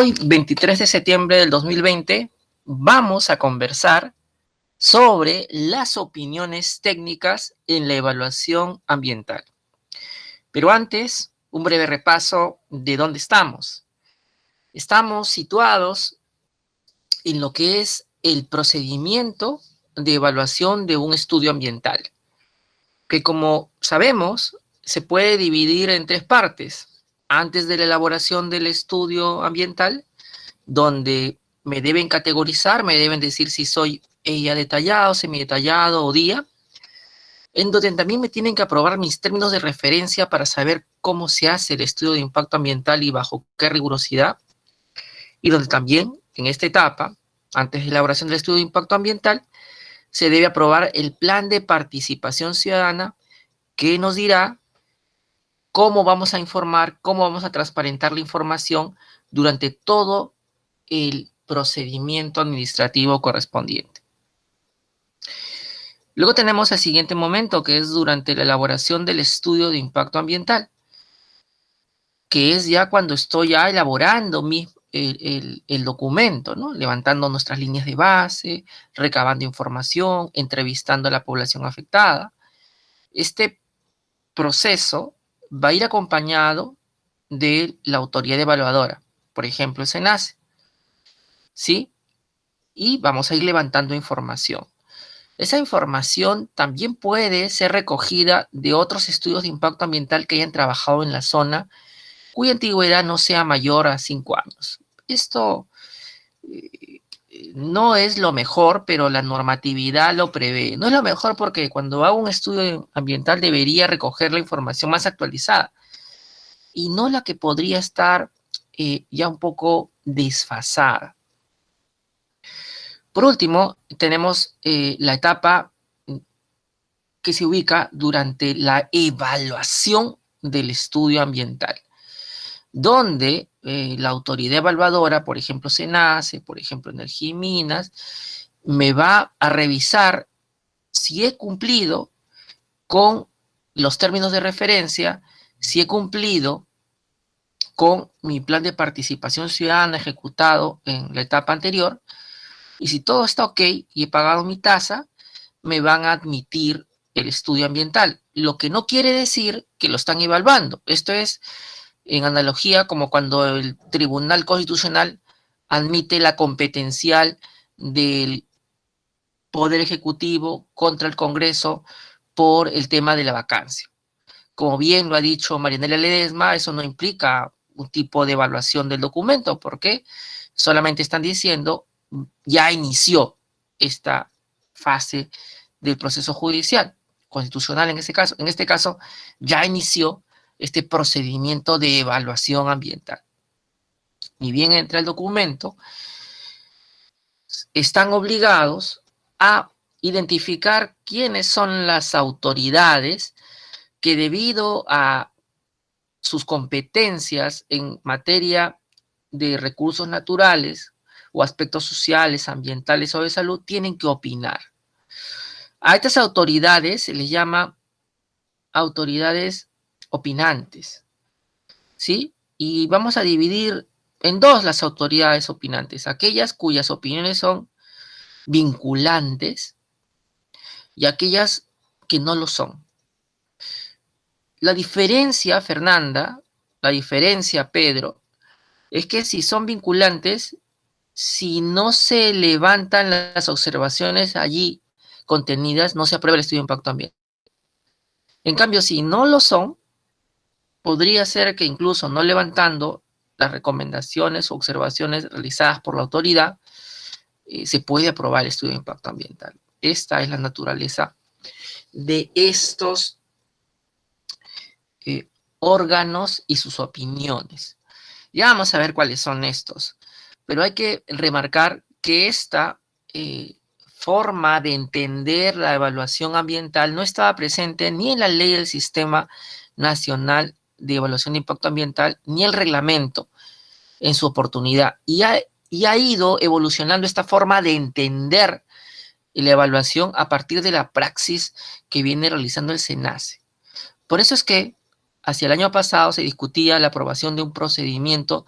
Hoy, 23 de septiembre del 2020, vamos a conversar sobre las opiniones técnicas en la evaluación ambiental. Pero antes, un breve repaso de dónde estamos. Estamos situados en lo que es el procedimiento de evaluación de un estudio ambiental, que como sabemos, se puede dividir en tres partes. Antes de la elaboración del estudio ambiental, donde me deben categorizar, me deben decir si soy ella detallado, semidetallado o día, en donde también me tienen que aprobar mis términos de referencia para saber cómo se hace el estudio de impacto ambiental y bajo qué rigurosidad, y donde también en esta etapa, antes de la elaboración del estudio de impacto ambiental, se debe aprobar el plan de participación ciudadana que nos dirá cómo vamos a informar, cómo vamos a transparentar la información durante todo el procedimiento administrativo correspondiente. Luego tenemos el siguiente momento, que es durante la elaboración del estudio de impacto ambiental, que es ya cuando estoy ya elaborando el documento, ¿no? Levantando nuestras líneas de base, recabando información, entrevistando a la población afectada. Este proceso va a ir acompañado de la autoridad evaluadora, por ejemplo, el SENACE, ¿sí? Y vamos a ir levantando información. Esa información también puede ser recogida de otros estudios de impacto ambiental que hayan trabajado en la zona, cuya antigüedad no sea mayor a 5 años. Esto no es lo mejor, pero la normatividad lo prevé. No es lo mejor porque cuando hago un estudio ambiental debería recoger la información más actualizada y no la que podría estar ya un poco desfasada. Por último, tenemos la etapa que se ubica durante la evaluación del estudio ambiental, donde la autoridad evaluadora, por ejemplo, SENACE, por ejemplo, Energía y Minas, me va a revisar si he cumplido con los términos de referencia, si he cumplido con mi plan de participación ciudadana ejecutado en la etapa anterior, y si todo está ok y he pagado mi tasa, me van a admitir el estudio ambiental, lo que no quiere decir que lo están evaluando. Esto es en analogía como cuando el Tribunal Constitucional admite la competencial del Poder Ejecutivo contra el Congreso por el tema de la vacancia. Como bien lo ha dicho Marianela Ledesma, eso no implica un tipo de evaluación del documento, porque solamente están diciendo ya inició esta fase del proceso judicial, constitucional en este caso, ya inició este procedimiento de evaluación ambiental. Ni bien entra el documento, están obligados a identificar quiénes son las autoridades que debido a sus competencias en materia de recursos naturales o aspectos sociales, ambientales o de salud, tienen que opinar. A estas autoridades se les llama autoridades opinantes, ¿sí? Y vamos a dividir en dos las autoridades opinantes, aquellas cuyas opiniones son vinculantes y aquellas que no lo son. La diferencia, Fernanda, la diferencia, Pedro, es que si son vinculantes, si no se levantan las observaciones allí contenidas, no se aprueba el estudio de impacto ambiental. En cambio, si no lo son, podría ser que incluso no levantando las recomendaciones o observaciones realizadas por la autoridad, se puede aprobar el estudio de impacto ambiental. Esta es la naturaleza de estos órganos y sus opiniones. Ya vamos a ver cuáles son estos, pero hay que remarcar que esta forma de entender la evaluación ambiental no estaba presente ni en la ley del Sistema Nacional de Evaluación de Impacto Ambiental, ni el reglamento en su oportunidad, y ha ido evolucionando esta forma de entender la evaluación a partir de la praxis que viene realizando el SENACE. Por eso es que hacia el año pasado se discutía la aprobación de un procedimiento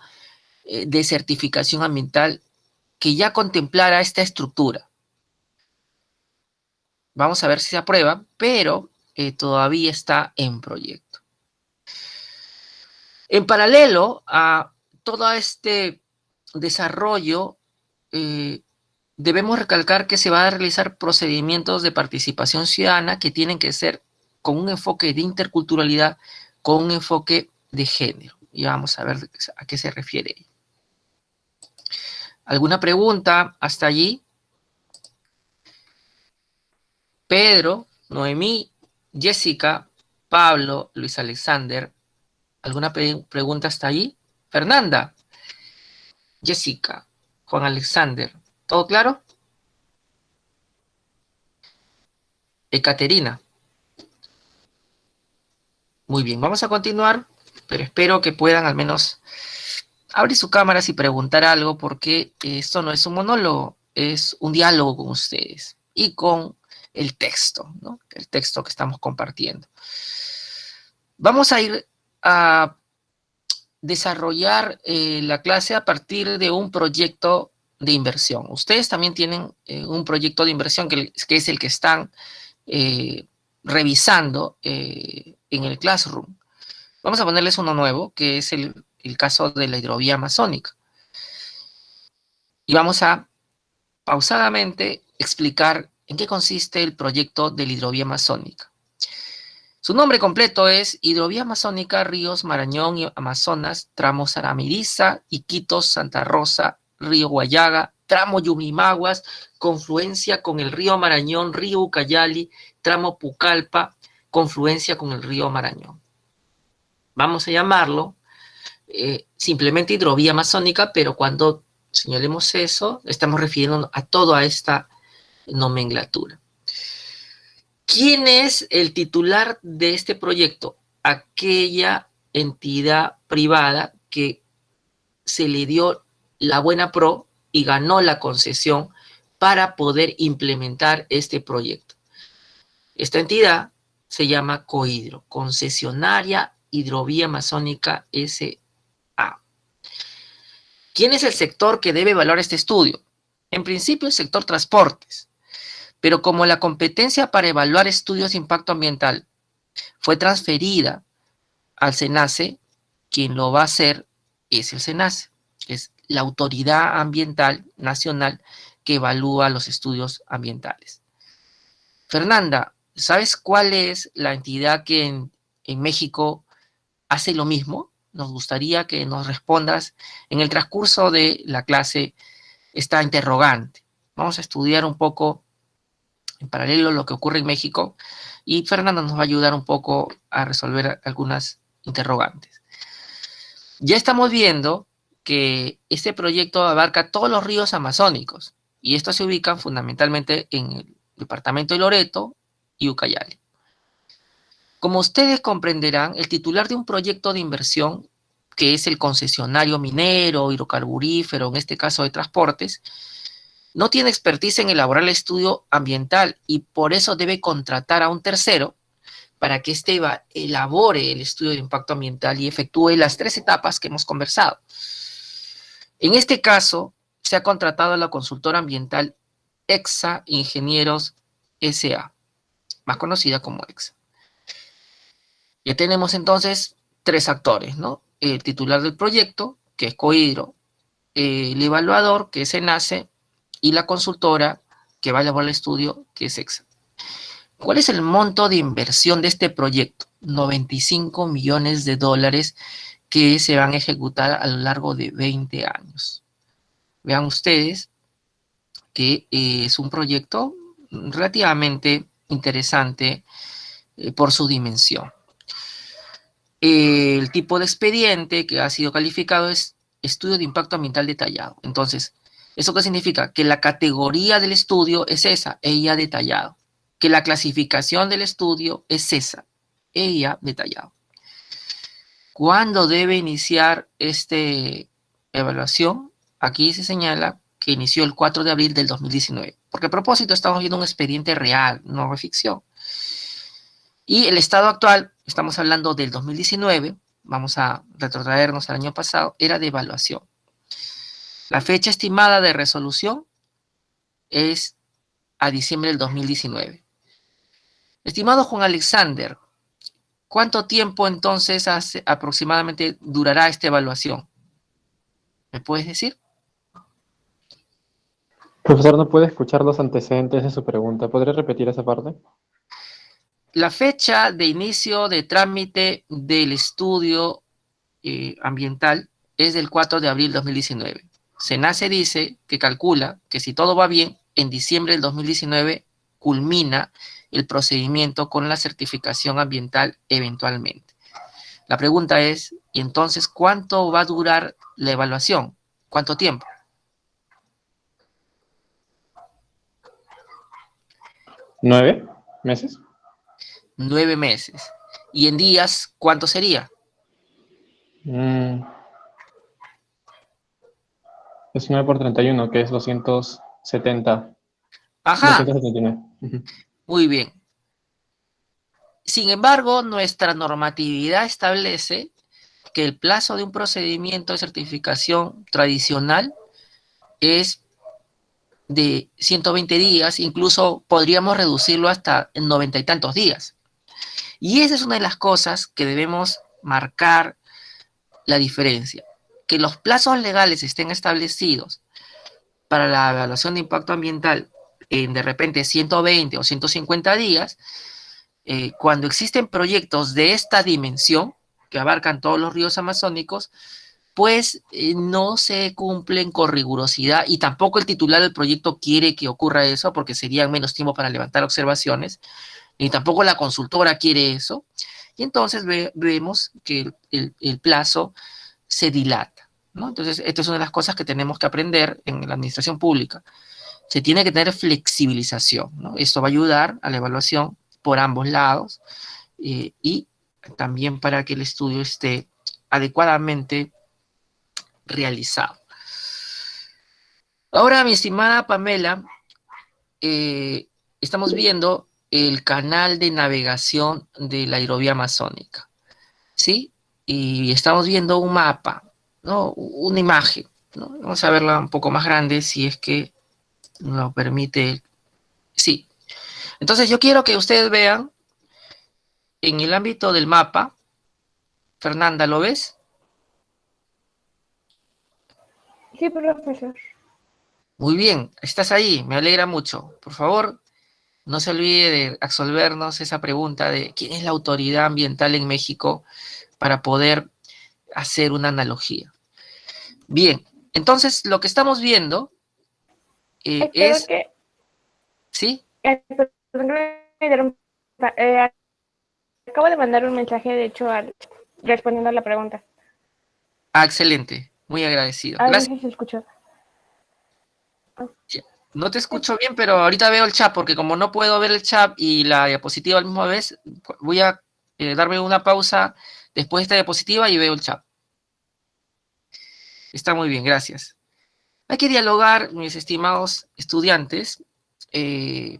de certificación ambiental que ya contemplara esta estructura. Vamos a ver si se aprueba, pero todavía está en proyecto. En paralelo a todo este desarrollo, debemos recalcar que se van a realizar procedimientos de participación ciudadana que tienen que ser con un enfoque de interculturalidad, con un enfoque de género. Y vamos a ver a qué se refiere. ¿Alguna pregunta hasta allí? Pedro, Noemí, Jessica, Pablo, Luis Alexander. ¿Alguna pregunta hasta allí? Fernanda, Jessica, Juan Alexander. ¿Todo claro? Ekaterina. Muy bien, vamos a continuar, pero espero que puedan al menos abrir sus cámaras y preguntar algo, porque esto no es un monólogo, es un diálogo con ustedes y con el texto, ¿no? El texto que estamos compartiendo. Vamos a ir a desarrollar la clase a partir de un proyecto de inversión. Ustedes también tienen un proyecto de inversión que es el que están revisando en el Classroom. Vamos a ponerles uno nuevo, que es el caso de la hidrovía amazónica. Y vamos a pausadamente explicar en qué consiste el proyecto de la hidrovía amazónica. Su nombre completo es Hidrovía Amazónica Ríos Marañón y Amazonas, tramo Saramiriza, Iquitos, Santa Rosa, Río Guayaga, tramo Yumimaguas, confluencia con el río Marañón, río Ucayali, tramo Pucallpa, confluencia con el río Marañón. Vamos a llamarlo simplemente hidrovía amazónica, pero cuando señalemos eso, estamos refiriendo a toda esta nomenclatura. ¿Quién es el titular de este proyecto? Aquella entidad privada que se le dio la buena pro y ganó la concesión para poder implementar este proyecto. Esta entidad se llama Cohidro, Concesionaria Hidrovía Amazónica S.A. ¿Quién es el sector que debe evaluar este estudio? En principio, el sector transportes. Pero como la competencia para evaluar estudios de impacto ambiental fue transferida al SENACE, quien lo va a hacer es el SENACE, que es la Autoridad Ambiental Nacional que evalúa los estudios ambientales. Fernanda, ¿sabes cuál es la entidad que en México hace lo mismo? Nos gustaría que nos respondas en el transcurso de la clase esta interrogante. Vamos a estudiar un poco en paralelo lo que ocurre en México, y Fernanda nos va a ayudar un poco a resolver algunas interrogantes. Ya estamos viendo que este proyecto abarca todos los ríos amazónicos, y estos se ubican fundamentalmente en el departamento de Loreto y Ucayali. Como ustedes comprenderán, el titular de un proyecto de inversión, que es el concesionario minero, hidrocarburífero, en este caso de transportes, no tiene expertise en elaborar el estudio ambiental y por eso debe contratar a un tercero para que éste elabore el estudio de impacto ambiental y efectúe las 3 etapas que hemos conversado. En este caso, se ha contratado a la consultora ambiental EXA Ingenieros S.A., más conocida como EXA. Ya tenemos entonces 3 actores, ¿no? El titular del proyecto, que es Cohidro, el evaluador, que es SENACE, y la consultora que va a elaborar el estudio, que es EXA. ¿Cuál es el monto de inversión de este proyecto? 95 millones de dólares que se van a ejecutar a lo largo de 20 años. Vean ustedes que es un proyecto relativamente interesante por su dimensión. El tipo de expediente que ha sido calificado es estudio de impacto ambiental detallado. Entonces, ¿eso qué significa? Que la categoría del estudio es esa, ella detallado. Que la clasificación del estudio es esa, ella detallado. ¿Cuándo debe iniciar esta evaluación? Aquí se señala que inició el 4 de abril del 2019. Porque a propósito estamos viendo un expediente real, no de ficción. Y el estado actual, estamos hablando del 2019, vamos a retrotraernos al año pasado, era de evaluación. La fecha estimada de resolución es a diciembre del 2019. Estimado Juan Alexander, ¿cuánto tiempo entonces aproximadamente durará esta evaluación? ¿Me puedes decir? Profesor, no puede escuchar los antecedentes de su pregunta. ¿Podría repetir esa parte? La fecha de inicio de trámite del estudio ambiental es del 4 de abril de 2019. SENACE dice que calcula que si todo va bien, en diciembre del 2019 culmina el procedimiento con la certificación ambiental eventualmente. La pregunta es, ¿y entonces cuánto va a durar la evaluación? ¿Cuánto tiempo? 9 meses. 9 meses. ¿Y en días cuánto sería? Mm, es 9 por 31, que es 270. Ajá, 279. Ujú. muy bien. Sin embargo, nuestra normatividad establece que el plazo de un procedimiento de certificación tradicional es de 120 días, incluso podríamos reducirlo hasta 90 y tantos días. Y esa es una de las cosas que debemos marcar la diferencia. Que los plazos legales estén establecidos para la evaluación de impacto ambiental en de repente 120 o 150 días, cuando existen proyectos de esta dimensión, que abarcan todos los ríos amazónicos, pues no se cumplen con rigurosidad y tampoco el titular del proyecto quiere que ocurra eso porque sería menos tiempo para levantar observaciones, ni tampoco la consultora quiere eso. Y entonces vemos que el plazo se dilata, ¿no? Entonces, esto es una de las cosas que tenemos que aprender en la administración pública. Se tiene que tener flexibilización, ¿no? Esto va a ayudar a la evaluación por ambos lados y también para que el estudio esté adecuadamente realizado. Ahora, mi estimada Pamela, eh, estamos viendo el canal de navegación de la hidrovía amazónica, ¿sí? Y estamos viendo un mapa, ¿no? Una imagen, ¿no? Vamos a verla un poco más grande si es que nos lo permite. Sí. Entonces yo quiero que ustedes vean en el ámbito del mapa. Fernanda, ¿lo ves? Sí, profesor. Muy bien, estás ahí, me alegra mucho. Por favor, no se olvide de absolvernos esa pregunta de quién es la autoridad ambiental en México para poder hacer una analogía. Bien, entonces lo que estamos viendo Espero es, que... ¿sí? perdón que me interrumpa, acabo de mandar un mensaje, de hecho, respondiendo a la pregunta. Ah, excelente, muy agradecido. A ver, no Gracias. sé si se escuchó. No te escucho bien, pero ahorita veo el chat, porque como no puedo ver el chat y la diapositiva a la misma vez, voy a darme una pausa después de esta diapositiva y veo el chat. Está muy bien, gracias. Hay que dialogar, mis estimados estudiantes,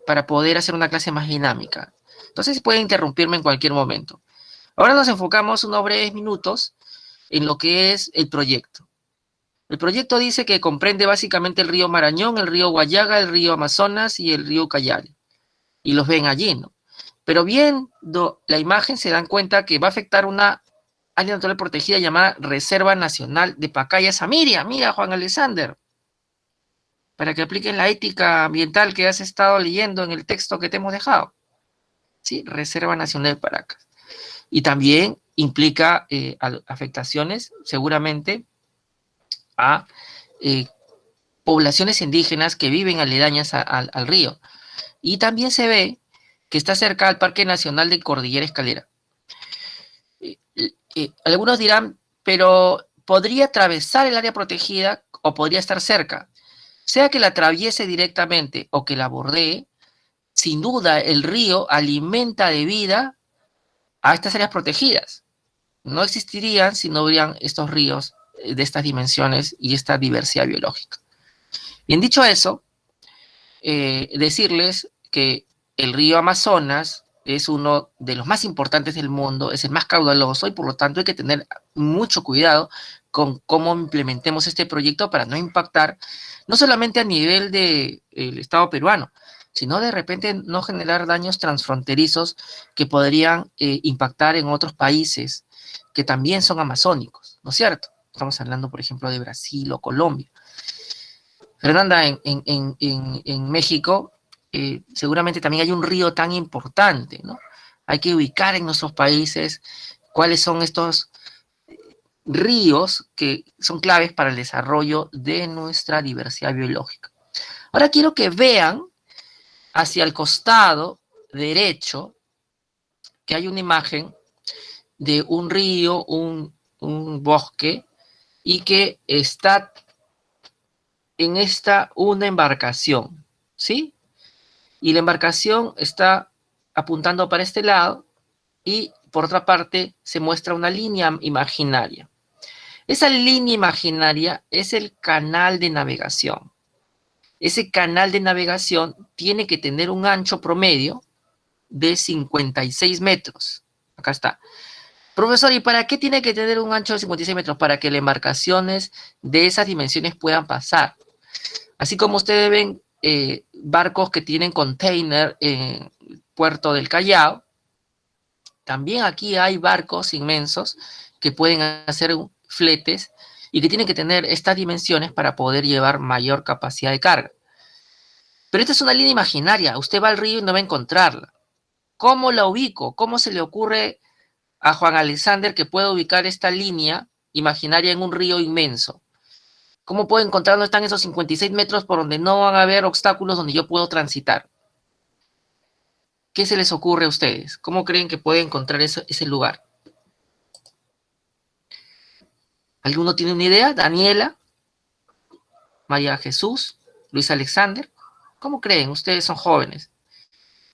para poder hacer una clase más dinámica. Entonces pueden interrumpirme en cualquier momento. Ahora nos enfocamos unos breves minutos en lo que es el proyecto. El proyecto dice que comprende básicamente el río Marañón, el río Guayaga, el río Amazonas y el río Cayal. Y los ven allí, ¿no? Pero viendo la imagen se dan cuenta que va a afectar una área natural protegida llamada Reserva Nacional de Pacaya Samiria. Mira, Juan Alexander, para que apliquen la ética ambiental que has estado leyendo en el texto que te hemos dejado. ¿Sí? Reserva Nacional de Paracas. Y también implica afectaciones, seguramente, a poblaciones indígenas que viven aledañas al río. Y también se ve que está cerca al Parque Nacional de Cordillera Escalera. Algunos dirán, pero podría atravesar el área protegida o podría estar cerca. Sea que la atraviese directamente o que la bordee, sin duda el río alimenta de vida a estas áreas protegidas. No existirían si no hubieran estos ríos de estas dimensiones y esta diversidad biológica. Bien dicho eso, decirles que el río Amazonas es uno de los más importantes del mundo, es el más caudaloso y por lo tanto hay que tener mucho cuidado con cómo implementemos este proyecto para no impactar, no solamente a nivel del Estado peruano, sino de repente no generar daños transfronterizos que podrían impactar en otros países que también son amazónicos, ¿no es cierto? Estamos hablando, por ejemplo, de Brasil o Colombia. Fernanda, en México seguramente también hay un río tan importante, ¿no? Hay que ubicar en nuestros países cuáles son estos ríos que son claves para el desarrollo de nuestra diversidad biológica. Ahora quiero que vean hacia el costado derecho que hay una imagen de un río, un bosque, y que está en esta una embarcación, ¿sí? Y la embarcación está apuntando para este lado y por otra parte se muestra una línea imaginaria. Esa línea imaginaria es el canal de navegación. Ese canal de navegación tiene que tener un ancho promedio de 56 metros. Acá está. Profesor, ¿y para qué tiene que tener un ancho de 56 metros? Para que las embarcaciones de esas dimensiones puedan pasar. Así como ustedes ven barcos que tienen container en el puerto del Callao, también aquí hay barcos inmensos que pueden hacer fletes y que tienen que tener estas dimensiones para poder llevar mayor capacidad de carga. Pero esta es una línea imaginaria. Usted va al río y no va a encontrarla. ¿Cómo la ubico? ¿Cómo se le ocurre a Juan Alexander que pueda ubicar esta línea imaginaria en un río inmenso? ¿Cómo puedo encontrar dónde están esos 56 metros por donde no van a haber obstáculos donde yo puedo transitar? ¿Qué se les ocurre a ustedes? ¿Cómo creen que puede encontrar ese lugar? ¿Alguno tiene una idea? Daniela, María Jesús, Luis Alexander. ¿Cómo creen? Ustedes son jóvenes.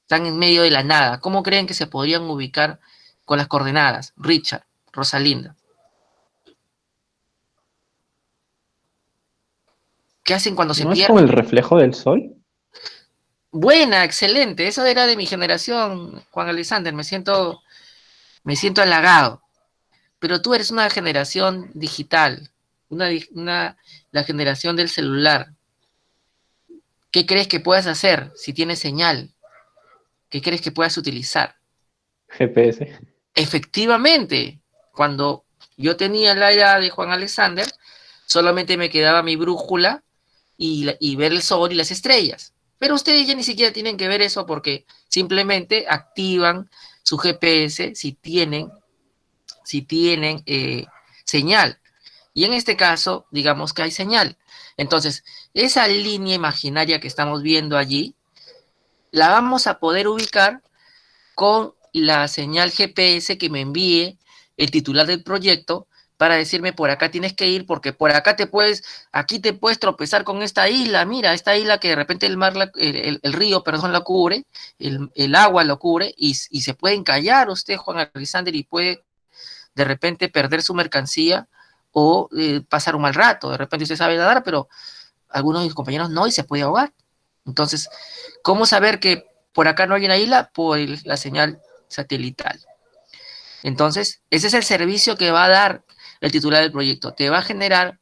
Están en medio de la nada. ¿Cómo creen que se podrían ubicar con las coordenadas? Richard, Rosalinda. ¿Qué hacen cuando se ¿No es con el pierden? reflejo del sol? Buena, excelente. Eso era de mi generación, Juan Alexander. Me siento halagado. Pero tú eres una generación digital, la generación del celular. ¿Qué crees que puedas hacer si tienes señal? ¿Qué crees que puedas utilizar? GPS. Efectivamente, cuando yo tenía la edad de Juan Alexander, solamente me quedaba mi brújula y ver el sol y las estrellas. Pero ustedes ya ni siquiera tienen que ver eso porque simplemente activan su GPS si tienen señal. Y en este caso, digamos que hay señal. Entonces, esa línea imaginaria que estamos viendo allí, la vamos a poder ubicar con la señal GPS que me envíe el titular del proyecto para decirme por acá tienes que ir porque por acá aquí te puedes tropezar con esta isla, mira, esta isla que de repente el mar, el río, perdón, la cubre, el agua lo cubre y se puede encallar usted, Juan Alexander, y puede de repente perder su mercancía o pasar un mal rato. De repente usted sabe nadar, pero algunos de mis compañeros no y se puede ahogar. Entonces, ¿cómo saber que por acá no hay una isla? Por la señal satelital. Entonces, ese es el servicio que va a dar el titular del proyecto. Te va a generar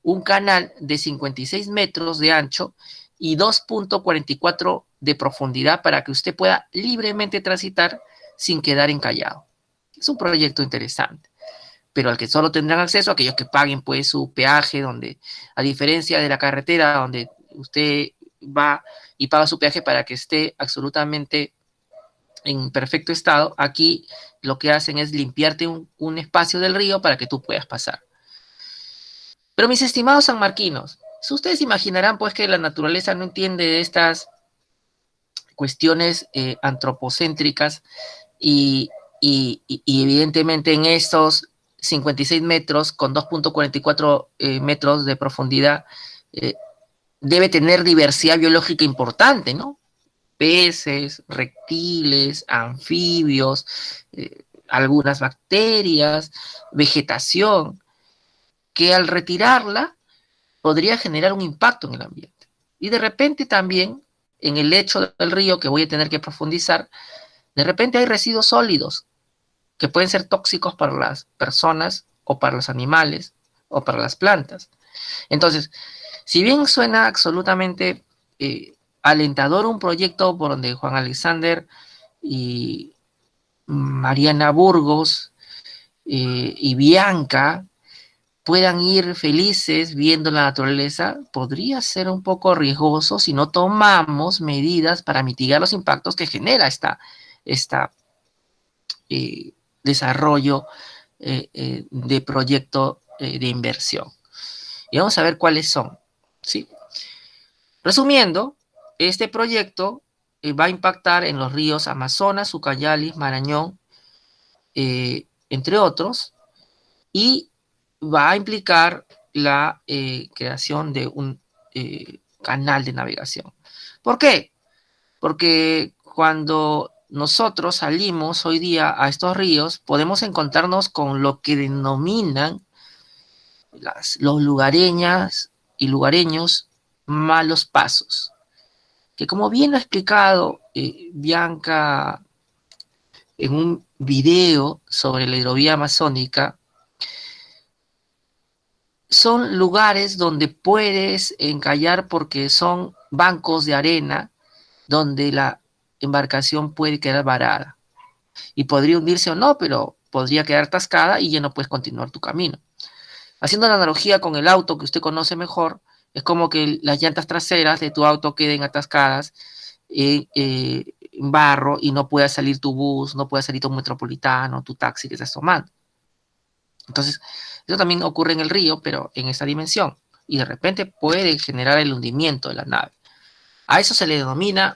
un canal de 56 metros de ancho y 2.44 de profundidad para que usted pueda libremente transitar sin quedar encallado. Es un proyecto interesante, pero al que solo tendrán acceso aquellos que paguen pues su peaje, donde a diferencia de la carretera donde usted va y paga su peaje para que esté absolutamente en perfecto estado, aquí lo que hacen es limpiarte un espacio del río para que tú puedas pasar. Pero mis estimados sanmarquinos, ustedes imaginarán pues que la naturaleza no entiende de estas cuestiones antropocéntricas y evidentemente en estos 56 metros con 2.44 metros de profundidad debe tener diversidad biológica importante, ¿no? Peces, reptiles, anfibios, algunas bacterias, vegetación, que al retirarla podría generar un impacto en el ambiente. Y de repente también en el lecho del río que voy a tener que profundizar, de repente hay residuos sólidos que pueden ser tóxicos para las personas o para los animales o para las plantas. Entonces, si bien suena absolutamente alentador un proyecto por donde Juan Alexander y Mariana Burgos y Bianca puedan ir felices viendo la naturaleza, podría ser un poco riesgoso si no tomamos medidas para mitigar los impactos que genera esta desarrollo de proyecto de inversión. Y vamos a ver cuáles son, ¿sí? Resumiendo, este proyecto va a impactar en los ríos Amazonas, Ucayali, Marañón, entre otros, y va a implicar la creación de un canal de navegación. ¿Por qué? Porque cuando nosotros salimos hoy día a estos ríos, podemos encontrarnos con lo que denominan los lugareñas y lugareños malos pasos, que como bien lo ha explicado Bianca en un video sobre la hidrovía amazónica, son lugares donde puedes encallar porque son bancos de arena donde la embarcación puede quedar varada y podría hundirse o no, pero podría quedar atascada y ya no puedes continuar tu camino. Haciendo la analogía con el auto que usted conoce mejor, es como que las llantas traseras de tu auto queden atascadas en barro y no pueda salir tu bus, no pueda salir tu metropolitano, tu taxi que estás tomando. Entonces, eso también ocurre en el río, pero en esta dimensión. Y de repente puede generar el hundimiento de la nave. A eso se le denomina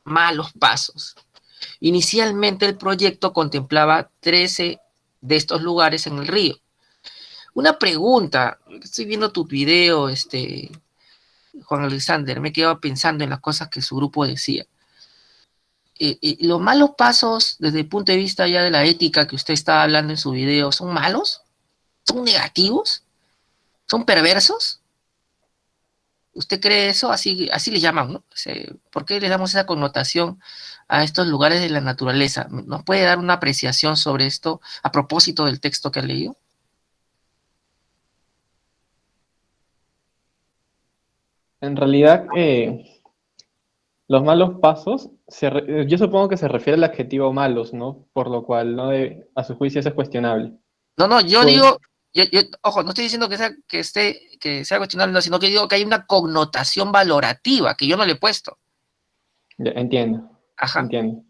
malos pasos. Inicialmente el proyecto contemplaba 13 de estos lugares en el río. Una pregunta, estoy viendo tu video, Juan Alexander, me quedo pensando en las cosas que su grupo decía. ¿Los malos pasos desde el punto de vista ya de la ética que usted estaba hablando en su video son malos? ¿Son negativos? ¿Son perversos? ¿Usted cree eso? Así le llaman, ¿no? ¿Por qué le damos esa connotación a estos lugares de la naturaleza? ¿Nos puede dar una apreciación sobre esto a propósito del texto que ha leído? En realidad, los malos pasos, yo supongo que se refiere al adjetivo malos, ¿no? Por lo cual, a su juicio, eso es cuestionable. No, yo Pues, digo, ojo, no estoy diciendo que sea cuestionable, no, sino que digo que hay una connotación valorativa que yo no le he puesto. ya, entiendo, Ajá. entiendo.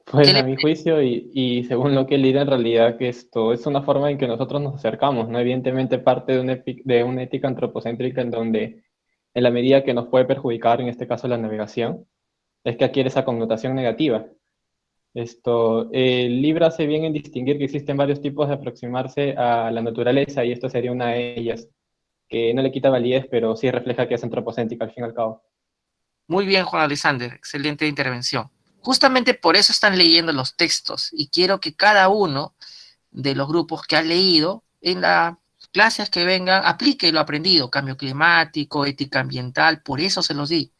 ¿Qué Pues le a mi juicio y según lo que he leído, en realidad que esto es una forma en que nosotros nos acercamos, ¿no? Evidentemente parte de una ética antropocéntrica en donde, en la medida que nos puede perjudicar, en este caso la navegación, es que adquiere esa connotación negativa. Libra hace bien en distinguir que existen varios tipos de aproximarse a la naturaleza y esto sería una de ellas, que no le quita validez, pero sí refleja que es antropocéntrica al fin y al cabo. Muy bien, Juan Alexander, excelente intervención. Justamente por eso están leyendo los textos y quiero que cada uno de los grupos que ha leído en las clases que vengan aplique lo aprendido, cambio climático, ética ambiental, por eso se los di.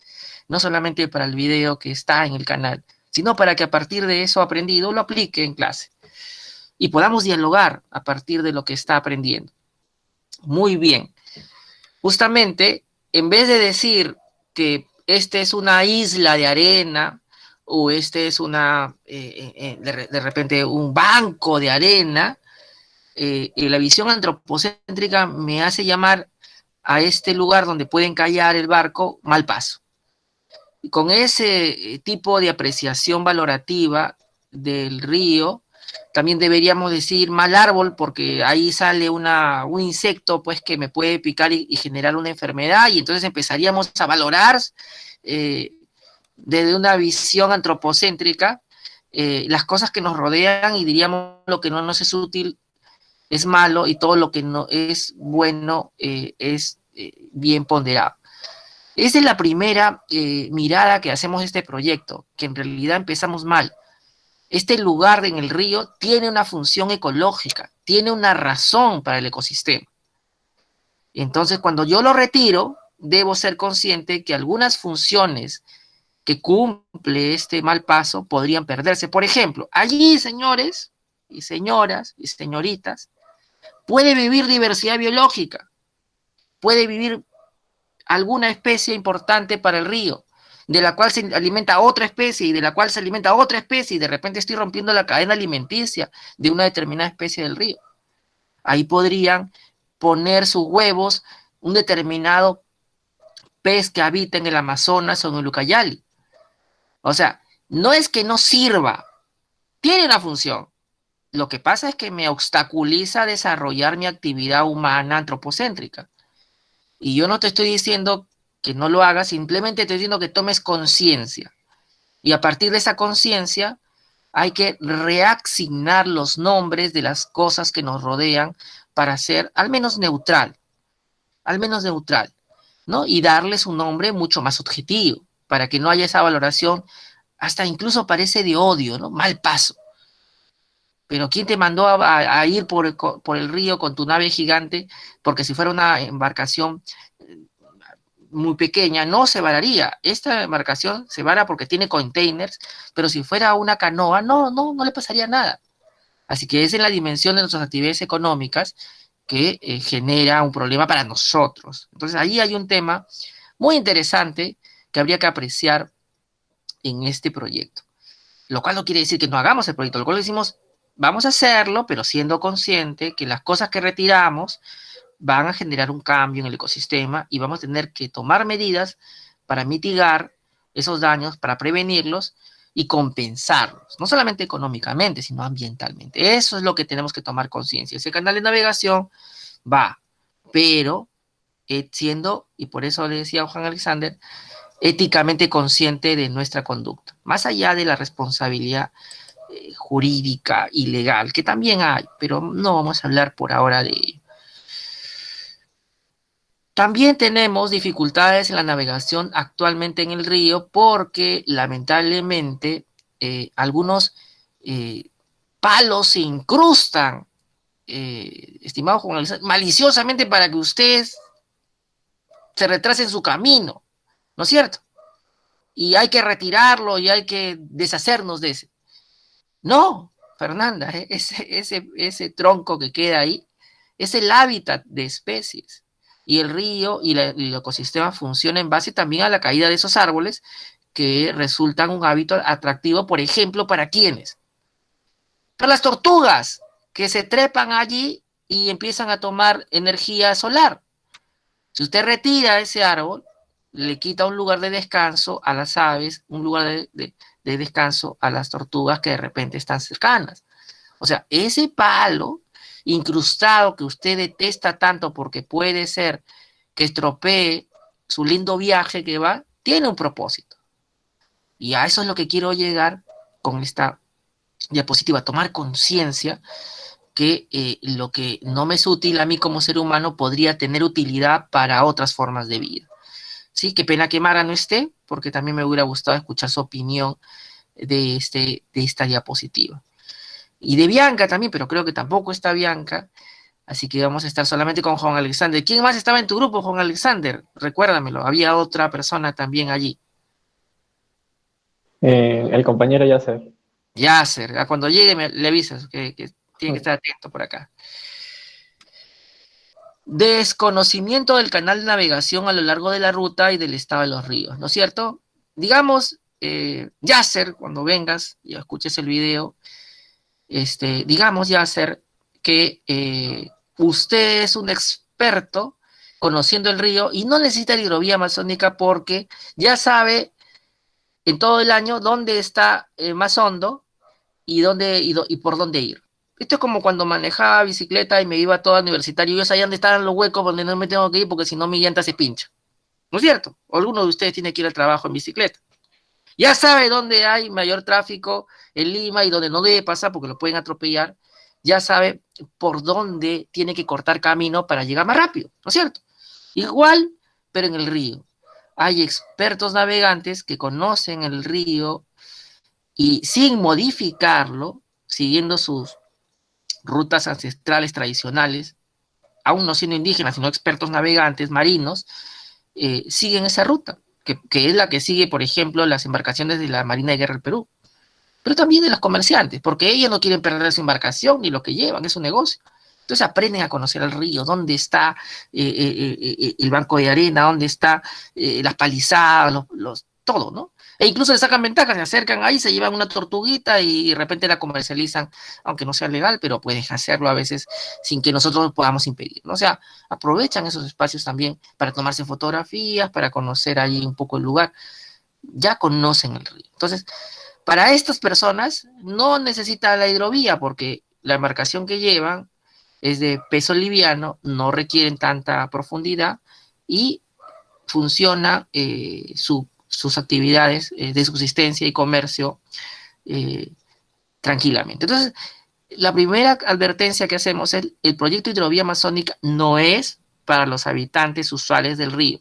No solamente para el video que está en el canal, sino para que a partir de eso aprendido lo aplique en clase y podamos dialogar a partir de lo que está aprendiendo. Muy bien. Justamente, en vez de decir que este es una isla de arena o este es de repente un banco de arena, la visión antropocéntrica me hace llamar a este lugar donde puede encallar el barco mal paso. Y con ese tipo de apreciación valorativa del río, también deberíamos decir mal árbol, porque ahí sale un insecto pues, que me puede picar y generar una enfermedad, y entonces empezaríamos a valorar desde una visión antropocéntrica las cosas que nos rodean y diríamos lo que no nos es útil es malo y todo lo que no es bueno es bien ponderado. Esa es la primera mirada que hacemos de este proyecto, que en realidad empezamos mal. Este lugar en el río tiene una función ecológica, tiene una razón para el ecosistema. Entonces, cuando yo lo retiro, debo ser consciente que algunas funciones que cumple este mal paso podrían perderse. Por ejemplo, allí, señores y señoras y señoritas, Puede vivir diversidad biológica, puede vivir alguna especie importante para el río, de la cual se alimenta otra especie y de la cual se alimenta otra especie y de repente estoy rompiendo la cadena alimenticia de una determinada especie del río. Ahí podrían poner sus huevos un determinado pez que habita en el Amazonas o en el Ucayali. O sea, no es que no sirva, tiene una función. Lo que pasa es que me obstaculiza desarrollar mi actividad humana antropocéntrica. Y yo no te estoy diciendo que no lo hagas, simplemente te estoy diciendo que tomes conciencia. Y a partir de esa conciencia hay que reasignar los nombres de las cosas que nos rodean para ser al menos neutral, ¿no? Y darles un nombre mucho más objetivo, para que no haya esa valoración, hasta incluso parece de odio, ¿no? Mal paso. Pero ¿quién te mandó a ir por el río con tu nave gigante? Porque si fuera una embarcación muy pequeña, no se vararía. Esta embarcación se vara porque tiene containers, pero si fuera una canoa, no le pasaría nada. Así que es en la dimensión de nuestras actividades económicas que genera un problema para nosotros. Entonces ahí hay un tema muy interesante que habría que apreciar en este proyecto. Lo cual no quiere decir que no hagamos el proyecto, lo cual decimos, vamos a hacerlo, pero siendo consciente que las cosas que retiramos van a generar un cambio en el ecosistema y vamos a tener que tomar medidas para mitigar esos daños, para prevenirlos y compensarlos, no solamente económicamente, sino ambientalmente. Eso es lo que tenemos que tomar conciencia. Ese canal de navegación va, pero siendo, y por eso le decía a Juan Alexander, éticamente consciente de nuestra conducta, más allá de la responsabilidad jurídica y legal, que también hay, pero no vamos a hablar por ahora de ello. También tenemos dificultades en la navegación actualmente en el río porque lamentablemente algunos palos se incrustan, estimado Juan Alexander, maliciosamente para que usted se retrase en su camino, ¿no es cierto? Y hay que retirarlo y hay que deshacernos de ese. No, Fernanda, ese tronco que queda ahí es el hábitat de especies. Y el río y el ecosistema funciona en base también a la caída de esos árboles que resultan un hábitat atractivo, por ejemplo, ¿para quiénes? Para las tortugas que se trepan allí y empiezan a tomar energía solar. Si usted retira ese árbol, le quita un lugar de descanso a las aves, un lugar de descanso a las tortugas que de repente están cercanas. O sea, ese palo incrustado que usted detesta tanto porque puede ser que estropee su lindo viaje que va, tiene un propósito. Y a eso es lo que quiero llegar con esta diapositiva, tomar conciencia que lo que no me es útil a mí como ser humano podría tener utilidad para otras formas de vida. Sí, qué pena que Mara no esté, porque también me hubiera gustado escuchar su opinión de esta diapositiva. Y de Bianca también, pero creo que tampoco está Bianca, así que vamos a estar solamente con Juan Alexander. ¿Quién más estaba en tu grupo, Juan Alexander? Recuérdamelo, había otra persona también allí. El compañero Yasser. Yasser, cuando llegue le avisas que tiene que estar atento por acá. Desconocimiento del canal de navegación a lo largo de la ruta y del estado de los ríos, ¿no es cierto? Digamos, Yasser, cuando vengas y escuches el video, digamos, Yasser, que usted es un experto conociendo el río y no necesita la hidrovía amazónica porque ya sabe en todo el año dónde está más hondo y por dónde ir. Esto es como cuando manejaba bicicleta y me iba todo universitario. Yo sabía dónde estaban los huecos donde no me tengo que ir porque si no mi llanta se pincha. ¿No es cierto? O alguno de ustedes tiene que ir al trabajo en bicicleta. Ya sabe dónde hay mayor tráfico en Lima y dónde no debe pasar porque lo pueden atropellar. Ya sabe por dónde tiene que cortar camino para llegar más rápido. ¿No es cierto? Igual, pero en el río. Hay expertos navegantes que conocen el río y sin modificarlo, siguiendo sus rutas ancestrales tradicionales, aún no siendo indígenas, sino expertos navegantes marinos, siguen esa ruta, que es la que sigue, por ejemplo, las embarcaciones de la Marina de Guerra del Perú, pero también de los comerciantes, porque ellos no quieren perder su embarcación ni lo que llevan, es un negocio. Entonces aprenden a conocer el río, dónde está el banco de arena, dónde está las palizadas, todo, ¿no? E incluso le sacan ventajas, se acercan ahí, se llevan una tortuguita y de repente la comercializan, aunque no sea legal, pero pueden hacerlo a veces sin que nosotros podamos impedir, ¿no? O sea, aprovechan esos espacios también para tomarse fotografías, para conocer ahí un poco el lugar. Ya conocen el río. Entonces, para estas personas no necesita la hidrovía porque la embarcación que llevan es de peso liviano, no requieren tanta profundidad y funciona sus actividades de subsistencia y comercio eh, tranquilamente. Entonces, la primera advertencia que hacemos es el proyecto Hidrovía Amazónica no es para los habitantes usuales del río,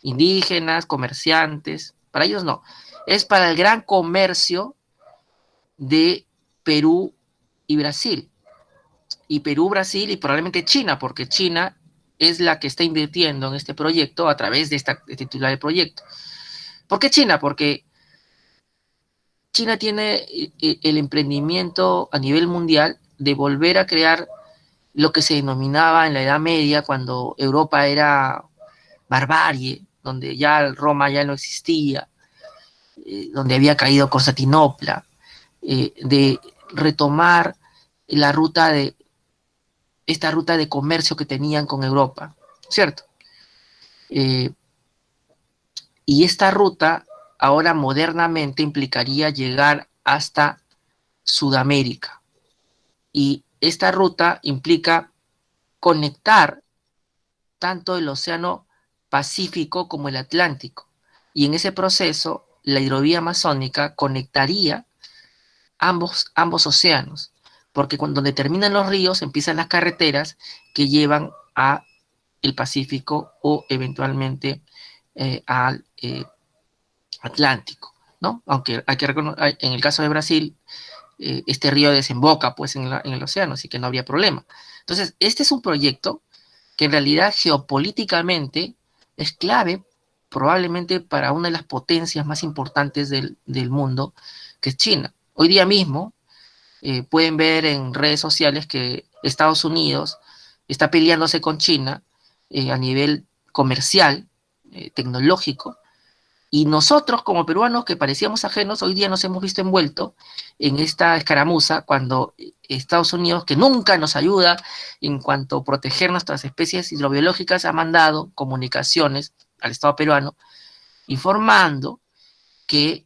indígenas, comerciantes, para ellos no, es para el gran comercio de Perú y Brasil. Y Perú, Brasil y probablemente China, porque China es la que está invirtiendo en este proyecto a través de este titular del proyecto. ¿Por qué China? Porque China tiene el emprendimiento a nivel mundial de volver a crear lo que se denominaba en la Edad Media, cuando Europa era barbarie, donde ya Roma ya no existía, donde había caído Constantinopla, de retomar la ruta de esta ruta de comercio que tenían con Europa, ¿cierto? Eh, y esta ruta ahora modernamente implicaría llegar hasta Sudamérica. Y esta ruta implica conectar tanto el Océano Pacífico como el Atlántico. Y en ese proceso, la hidrovía amazónica conectaría ambos océanos, porque donde terminan los ríos empiezan las carreteras que llevan a el Pacífico o eventualmente al Atlántico, ¿no? Aunque hay que reconocer, en el caso de Brasil, este río desemboca pues en el océano, así que no habría problema. Entonces, este es un proyecto que en realidad geopolíticamente es clave probablemente para una de las potencias más importantes del mundo, que es China. Hoy día mismo pueden ver en redes sociales que Estados Unidos está peleándose con China a nivel comercial, tecnológico, y nosotros como peruanos que parecíamos ajenos, hoy día nos hemos visto envueltos en esta escaramuza cuando Estados Unidos, que nunca nos ayuda en cuanto a proteger nuestras especies hidrobiológicas, ha mandado comunicaciones al Estado peruano informando que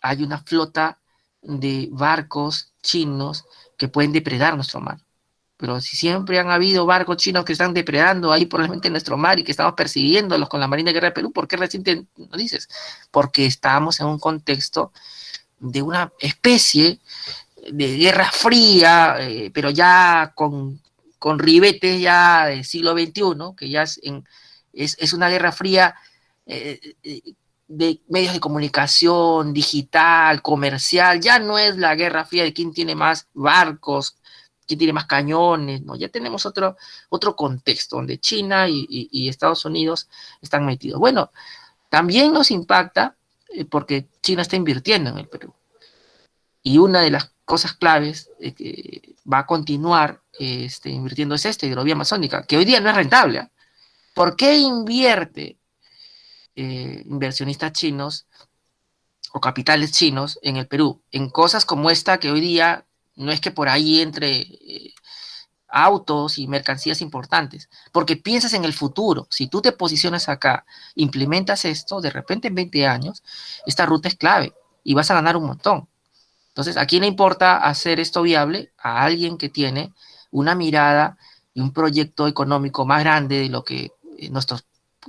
hay una flota de barcos chinos que pueden depredar nuestro mar. Pero si siempre han habido barcos chinos que están depredando ahí probablemente en nuestro mar y que estamos persiguiéndolos con la Marina de Guerra de Perú, ¿por qué recién no dices? Porque estamos en un contexto de una especie de guerra fría, pero ya con ribetes ya del siglo XXI, que ya es una guerra fría eh, de medios de comunicación, digital, comercial, ya no es la guerra fría de quién tiene más barcos, quién tiene más cañones, ¿no? Ya tenemos otro contexto donde China y Estados Unidos están metidos. Bueno, también nos impacta porque China está invirtiendo en el Perú. Y una de las cosas claves que va a continuar invirtiendo es esta hidrovía amazónica, que hoy día no es rentable. ¿Eh? ¿Por qué invierte inversionistas chinos o capitales chinos en el Perú? En cosas como esta que hoy día no es que por ahí entre autos y mercancías importantes, porque piensas en el futuro. Si tú te posicionas acá, implementas esto, de repente en 20 años, esta ruta es clave y vas a ganar un montón. Entonces, ¿a quién le importa hacer esto viable? A alguien que tiene una mirada y un proyecto económico más grande de lo que nuestros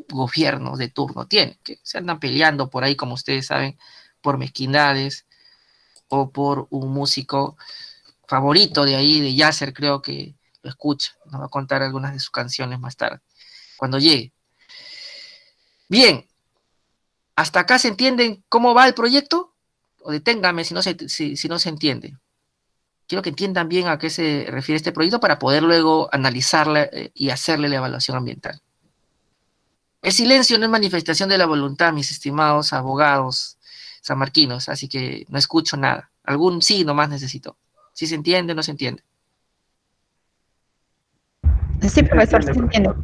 gobiernos de turno tienen, que se andan peleando por ahí, como ustedes saben, por mezquindades o por un músico favorito de ahí, de Yasser, creo que lo escucha. Nos va a contar algunas de sus canciones más tarde, cuando llegue. Bien, ¿hasta acá se entienden cómo va el proyecto? O deténgame si no se entiende. Quiero que entiendan bien a qué se refiere este proyecto para poder luego analizarla y hacerle la evaluación ambiental. El silencio no es manifestación de la voluntad, mis estimados abogados sanmarquinos, así que no escucho nada. Algún sí nomás necesito. Si se entiende o no se entiende. Sí, profesor, sí entiendo.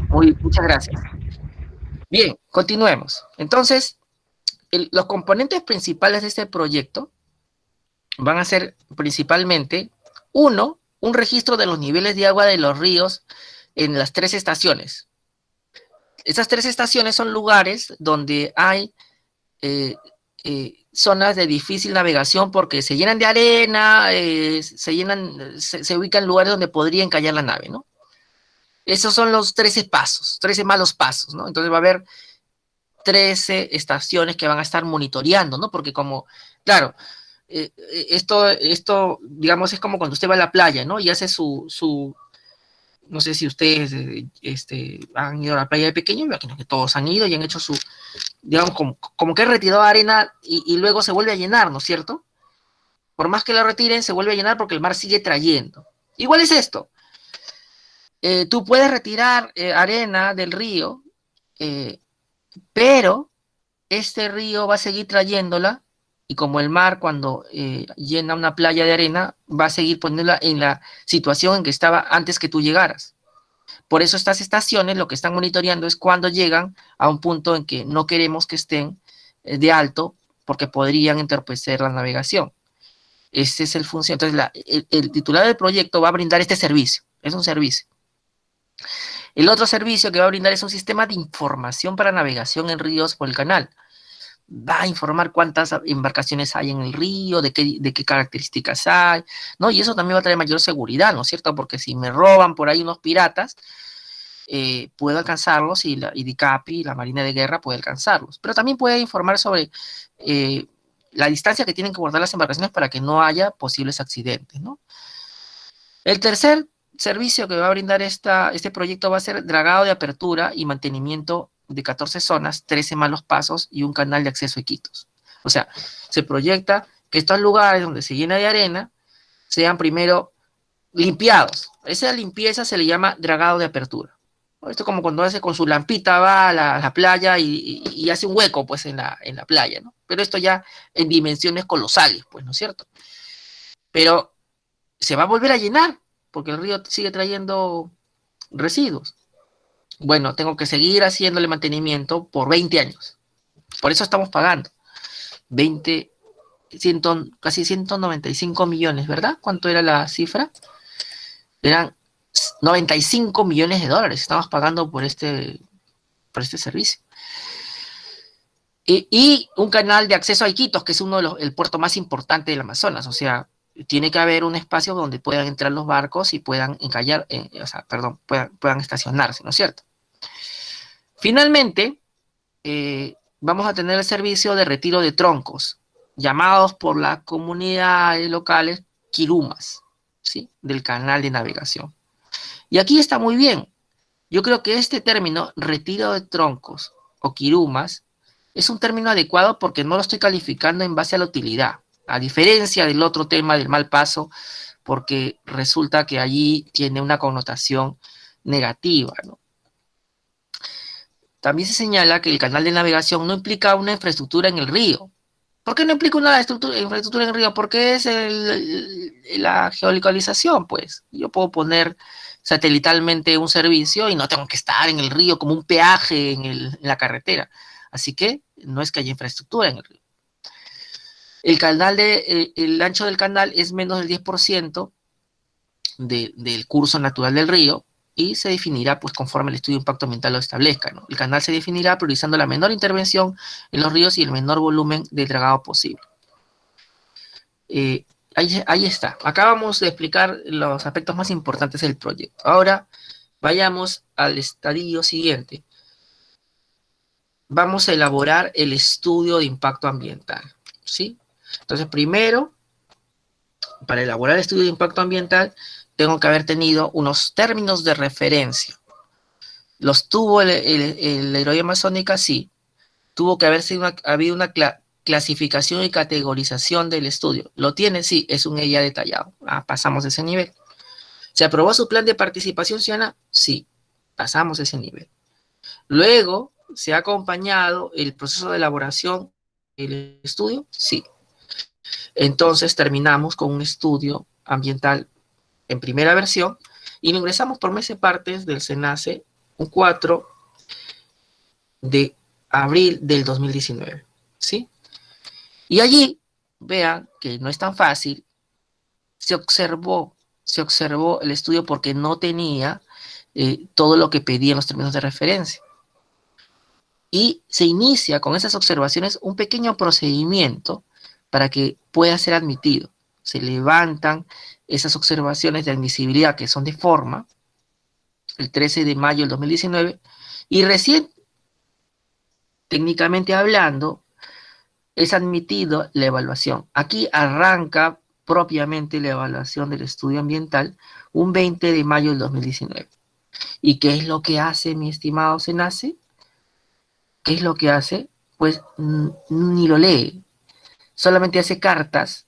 Muchas gracias. Bien, continuemos. Entonces, los componentes principales de este proyecto van a ser principalmente, uno, un registro de los niveles de agua de los ríos en las 3 estaciones. Esas 3 estaciones son lugares donde hay zonas de difícil navegación porque se llenan de arena, se ubican en lugares donde podría encallar la nave, ¿no? Esos son los 13 pasos, 13 malos pasos, ¿no? Entonces va a haber 13 estaciones que van a estar monitoreando, ¿no? Porque como, claro, esto, digamos, es como cuando usted va a la playa, ¿no? Y hace no sé si ustedes han ido a la playa de pequeño, imagino que todos han ido y han hecho digamos, como que han retirado arena y luego se vuelve a llenar, ¿no es cierto? Por más que la retiren, se vuelve a llenar porque el mar sigue trayendo. Igual es esto. Tú puedes retirar arena del río, pero este río va a seguir trayéndola y como el mar cuando llena una playa de arena, va a seguir poniéndola en la situación en que estaba antes que tú llegaras. Por eso estas estaciones lo que están monitoreando es cuando llegan a un punto en que no queremos que estén de alto porque podrían entorpecer la navegación. Ese es el función. Entonces, el titular del proyecto va a brindar este servicio. Es un servicio. El otro servicio que va a brindar es un sistema de información para navegación en ríos por el canal. Va a informar cuántas embarcaciones hay en el río, de qué características hay, ¿no? Y eso también va a traer mayor seguridad, ¿no es cierto? Porque si me roban por ahí unos piratas, puedo alcanzarlos y DICAPI, la Marina de Guerra, puede alcanzarlos. Pero también puede informar sobre la distancia que tienen que guardar las embarcaciones para que no haya posibles accidentes, ¿no? El tercer servicio que va a brindar este proyecto va a ser dragado de apertura y mantenimiento de 14 zonas, 13 malos pasos y un canal de acceso a Iquitos. O sea, se proyecta que estos lugares donde se llena de arena sean primero limpiados. Esa limpieza se le llama dragado de apertura. Esto es como cuando hace con su lampita, va a la playa y hace un hueco pues en la playa, ¿no? Pero esto ya en dimensiones colosales, pues, ¿no es cierto? Pero se va a volver a llenar porque el río sigue trayendo residuos. Bueno, tengo que seguir haciéndole mantenimiento por 20 años. Por eso estamos pagando casi 195 millones, ¿verdad? ¿Cuánto era la cifra? Eran 95 millones de dólares. Estamos pagando por este servicio. Y un canal de acceso a Iquitos, que es el puerto más importante del Amazonas. O sea, tiene que haber un espacio donde puedan entrar los barcos y puedan encallar, puedan estacionarse, ¿no es cierto? Finalmente, vamos a tener el servicio de retiro de troncos, llamados por las comunidades locales quirumas, ¿sí? Del canal de navegación. Y aquí está muy bien. Yo creo que este término, retiro de troncos o quirumas, es un término adecuado porque no lo estoy calificando en base a la utilidad, a diferencia del otro tema del mal paso, porque resulta que allí tiene una connotación negativa, ¿no? También se señala que el canal de navegación no implica una infraestructura en el río. ¿Por qué no implica una infraestructura en el río? Porque es la geolocalización, pues. Yo puedo poner satelitalmente un servicio y no tengo que estar en el río como un peaje en la carretera. Así que no es que haya infraestructura en el río. El ancho del canal es menos del 10% del curso natural del río y se definirá pues conforme el estudio de impacto ambiental lo establezca, ¿no? El canal se definirá priorizando la menor intervención en los ríos y el menor volumen de dragado posible. Ahí está. Acabamos de explicar los aspectos más importantes del proyecto. Ahora vayamos al estadio siguiente. Vamos a elaborar el estudio de impacto ambiental, ¿sí? Entonces, primero, para elaborar el estudio de impacto ambiental, tengo que haber tenido unos términos de referencia. ¿Los tuvo la aerolínea amazónica? Sí. Tuvo que habido una clasificación y categorización del estudio. ¿Lo tiene? Sí, es un EIA detallado. Pasamos ese nivel. ¿Se aprobó su plan de participación ciudadana? Sí, pasamos ese nivel. Luego, ¿se ha acompañado el proceso de elaboración del estudio? Sí. Entonces terminamos con un estudio ambiental en primera versión Y lo ingresamos por mes de partes del SENACE un 4 de abril del 2019, ¿sí? Y allí, vean que no es tan fácil, se observó el estudio porque no tenía todo lo que pedían los términos de referencia. Y se inicia con esas observaciones un pequeño procedimiento para que pueda ser admitido. Se levantan esas observaciones de admisibilidad que son de forma, el 13 de mayo del 2019, y recién, técnicamente hablando, es admitido la evaluación. Aquí arranca propiamente la evaluación del estudio ambiental un 20 de mayo del 2019. ¿Y qué es lo que hace, mi estimado SENACE? ¿Qué es lo que hace? Pues ni lo lee, solamente hace cartas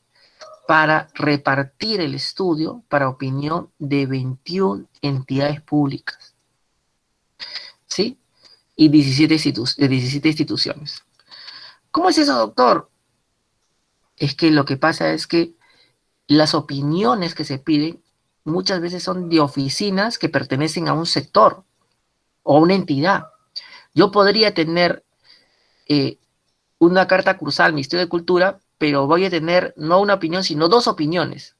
para repartir el estudio para opinión de 21 entidades públicas, ¿sí? Y 17 instituciones. ¿Cómo es eso, doctor? Es que lo que pasa es que las opiniones que se piden muchas veces son de oficinas que pertenecen a un sector o a una entidad. Yo podría tener una carta cursal al Ministerio de Cultura, pero voy a tener no una opinión, sino dos opiniones.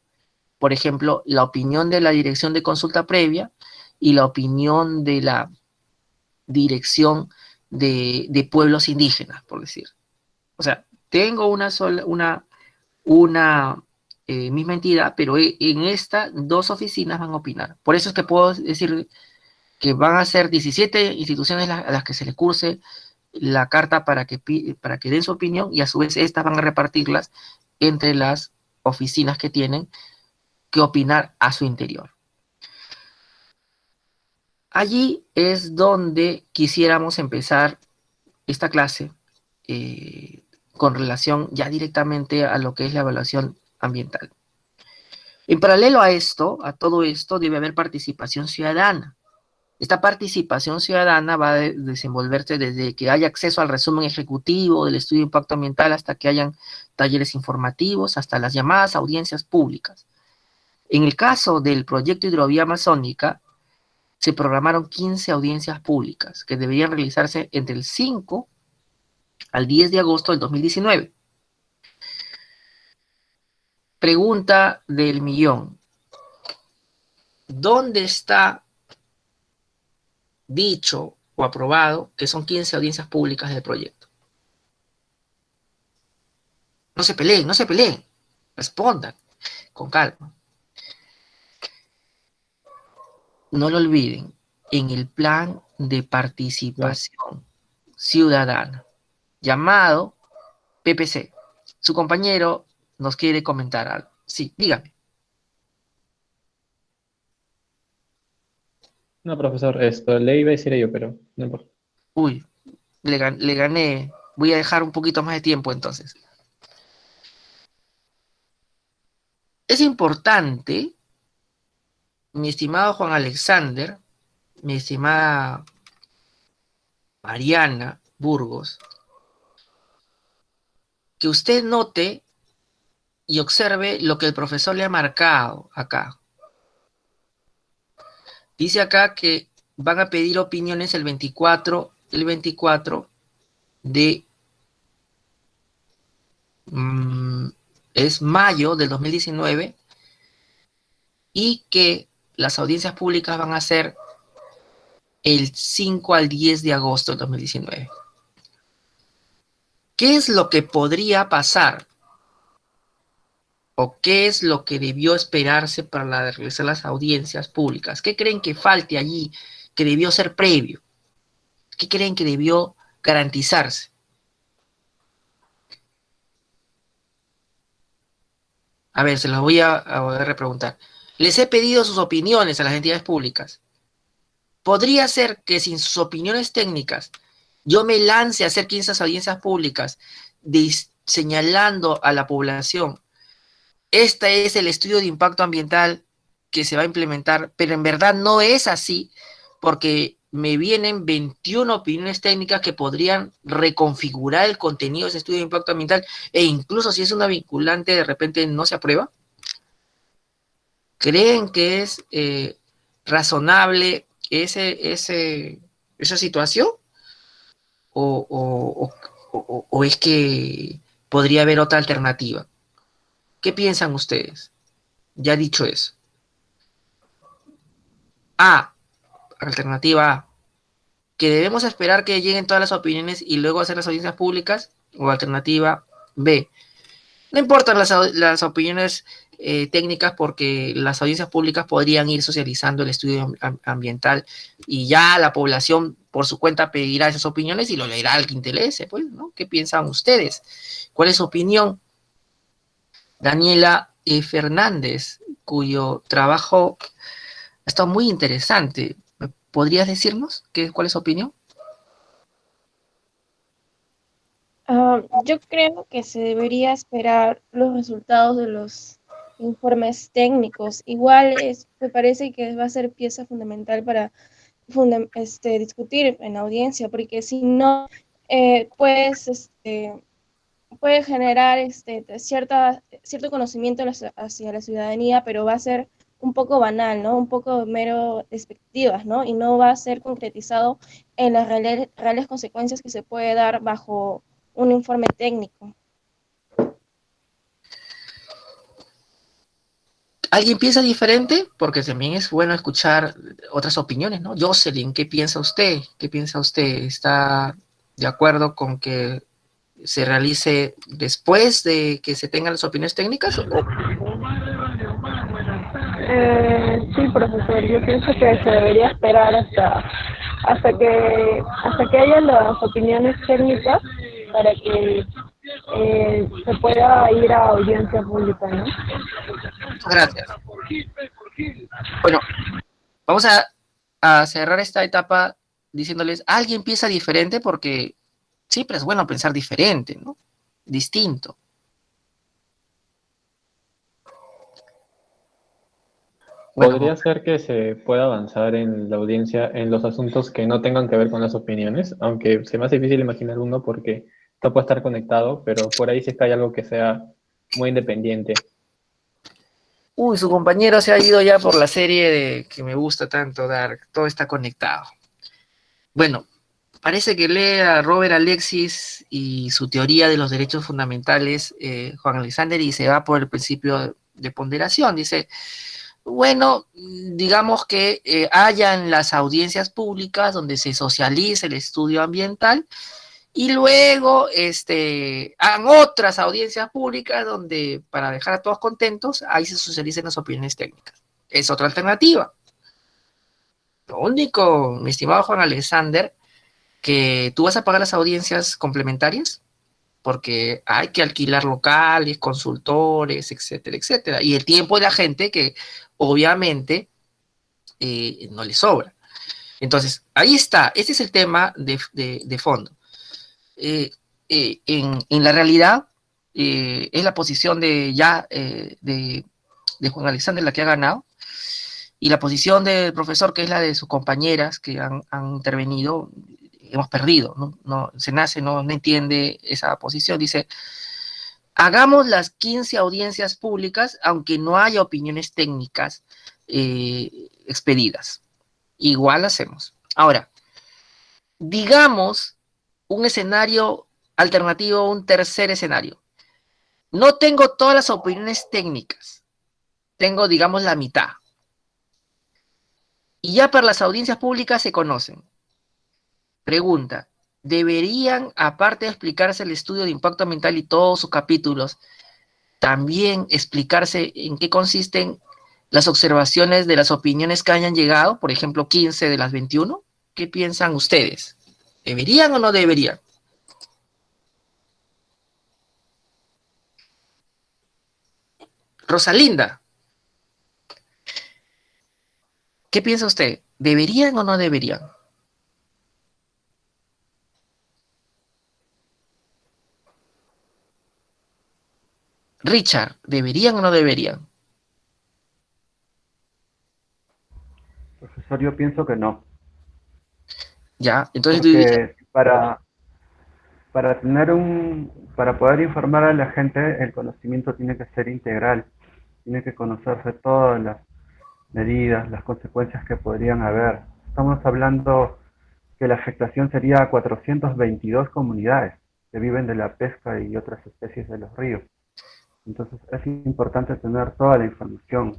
Por ejemplo, la opinión de la Dirección de Consulta Previa y la opinión de la Dirección de Pueblos Indígenas, por decir. O sea, tengo una misma entidad, pero en estas dos oficinas van a opinar. Por eso es que puedo decir que van a ser 17 instituciones a las que se le curse la carta para que den su opinión, y a su vez estas van a repartirlas entre las oficinas que tienen que opinar a su interior. Allí es donde quisiéramos empezar esta clase con relación ya directamente a lo que es la evaluación ambiental. En paralelo a esto, a todo esto, debe haber participación ciudadana. Esta participación ciudadana va a desenvolverse desde que haya acceso al resumen ejecutivo del estudio de impacto ambiental hasta que hayan talleres informativos, hasta las llamadas audiencias públicas. En el caso del proyecto Hidrovía Amazónica, se programaron 15 audiencias públicas que deberían realizarse entre el 5 al 10 de agosto del 2019. Pregunta del millón. ¿Dónde está dicho o aprobado que son 15 audiencias públicas del proyecto? No se peleen, respondan con calma. No lo olviden, en el plan de participación ciudadana, llamado PPC. Su compañero nos quiere comentar algo. Sí, dígame. No, profesor, esto le iba a decir yo, pero no importa. Uy, le gané. Voy a dejar un poquito más de tiempo entonces. Es importante, mi estimado Juan Alexander, mi estimada Mariana Burgos, que usted note y observe lo que el profesor le ha marcado acá. Dice acá que van a pedir opiniones el 24 de es mayo del 2019, y que las audiencias públicas van a ser el 5 al 10 de agosto del 2019. ¿Qué es lo que podría pasar? ¿O qué es lo que debió esperarse para realizar las audiencias públicas? ¿Qué creen que falte allí, que debió ser previo? ¿Qué creen que debió garantizarse? A ver, se los voy a repreguntar. Les he pedido sus opiniones a las entidades públicas. ¿Podría ser que sin sus opiniones técnicas yo me lance a hacer 15 audiencias públicas señalando a la población: este es el estudio de impacto ambiental que se va a implementar, pero en verdad no es así, porque me vienen 21 opiniones técnicas que podrían reconfigurar el contenido de ese estudio de impacto ambiental, e incluso si es una vinculante de repente no se aprueba? ¿Creen que es razonable esa situación? ¿O es que podría haber otra alternativa? ¿Qué piensan ustedes? Ya dicho eso. Alternativa A, que debemos esperar que lleguen todas las opiniones y luego hacer las audiencias públicas. O alternativa B, no importan las opiniones técnicas, porque las audiencias públicas podrían ir socializando el estudio ambiental y ya la población por su cuenta pedirá esas opiniones y lo leerá al que interese, pues, ¿no? ¿Qué piensan ustedes? ¿Cuál es su opinión? Daniela Fernández, cuyo trabajo ha estado muy interesante. ¿Podrías decirnos cuál es su opinión? Yo creo que se debería esperar los resultados de los informes técnicos. Igual me parece que va a ser pieza fundamental para discutir en la audiencia, porque si no, pues puede generar cierto conocimiento hacia la ciudadanía, pero va a ser un poco banal, ¿no? Un poco mero expectativas, ¿no? Y no va a ser concretizado en las reales consecuencias que se puede dar bajo un informe técnico. ¿Alguien piensa diferente? Porque también es bueno escuchar otras opiniones, ¿no? Jocelyn, ¿qué piensa usted? ¿Qué piensa usted? ¿Está de acuerdo con que se realice después de que se tengan las opiniones técnicas? Sí, profesor, yo pienso que se debería esperar hasta que haya las opiniones técnicas para que se pueda ir a audiencia pública, ¿no? Gracias. Bueno, vamos a cerrar esta etapa diciéndoles, alguien piensa diferente, porque siempre es bueno pensar diferente, ¿no? Distinto. Bueno, ¿Podría ser que se pueda avanzar en la audiencia en los asuntos que no tengan que ver con las opiniones? Aunque se me hace difícil imaginar uno porque todo puede estar conectado, pero por ahí sí es que hay algo que sea muy independiente. uy, su compañero se ha ido ya por la serie que me gusta tanto, Dark. Todo está conectado. Bueno, parece que lee a Robert Alexis y su teoría de los derechos fundamentales, Juan Alexander, y se va por el principio de ponderación. Dice, bueno, digamos que hayan las audiencias públicas donde se socialice el estudio ambiental, y luego hagan otras audiencias públicas donde, para dejar a todos contentos, ahí se socialicen las opiniones técnicas. Es otra alternativa. Lo único, mi estimado Juan Alexander, que tú vas a pagar las audiencias complementarias, porque hay que alquilar locales, consultores, etcétera, etcétera. Y el tiempo de la gente, que obviamente no le sobra. Entonces, ahí está. Este es el tema de fondo. En la realidad, es la posición de Juan Alexander la que ha ganado, y la posición del profesor, que es la de sus compañeras que han intervenido, hemos perdido, ¿no? Senace no entiende esa posición. Dice, hagamos las 15 audiencias públicas, aunque no haya opiniones técnicas expedidas. Igual hacemos. Ahora, digamos un escenario alternativo, un tercer escenario. No tengo todas las opiniones técnicas, tengo, digamos, la mitad. Y ya para las audiencias públicas se conocen. Pregunta, ¿deberían, aparte de explicarse el estudio de impacto ambiental y todos sus capítulos, también explicarse en qué consisten las observaciones de las opiniones que hayan llegado, por ejemplo, 15 de las 21? ¿Qué piensan ustedes? ¿Deberían o no deberían? Rosalinda, ¿qué piensa usted? ¿Deberían o no deberían? Richard, ¿deberían o no deberían? Profesor, yo pienso que no, Ya, entonces tú dirías, porque para poder informar a la gente, el conocimiento tiene que ser integral, tiene que conocerse todas medidas, las consecuencias que podrían haber. Estamos hablando que la afectación sería a 422 comunidades que viven de la pesca y otras especies de los ríos. Entonces es importante tener toda la información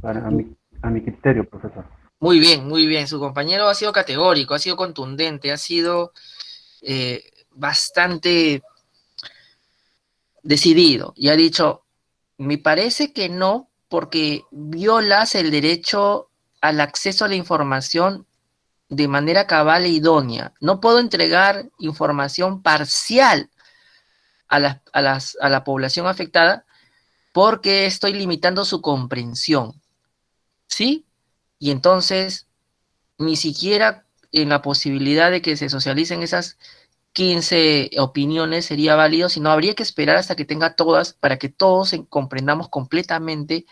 a mi criterio, profesor. Muy bien. Su compañero ha sido categórico, ha sido contundente, ha sido bastante decidido y ha dicho, me parece que no, porque violas el derecho al acceso a la información de manera cabal e idónea. No puedo entregar información parcial a la población afectada porque estoy limitando su comprensión, ¿sí? Y entonces, ni siquiera en la posibilidad de que se socialicen esas 15 opiniones sería válido, sino habría que esperar hasta que tenga todas para que todos comprendamos completamente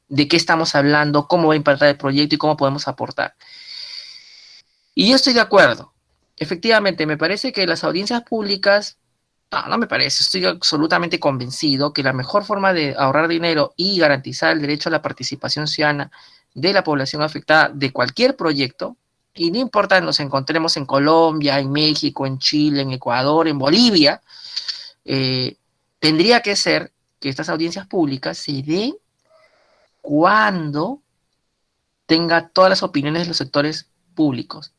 de qué estamos hablando, cómo va a impactar el proyecto y cómo podemos aportar. Y yo estoy de acuerdo. Efectivamente, me parece que las audiencias públicas, no me parece, estoy absolutamente convencido que la mejor forma de ahorrar dinero y garantizar el derecho a la participación ciudadana de la población afectada de cualquier proyecto, y no importa nos encontremos en Colombia, en México, en Chile, en Ecuador, en Bolivia, tendría que ser que estas audiencias públicas se den cuando tenga todas las opiniones de los sectores públicos.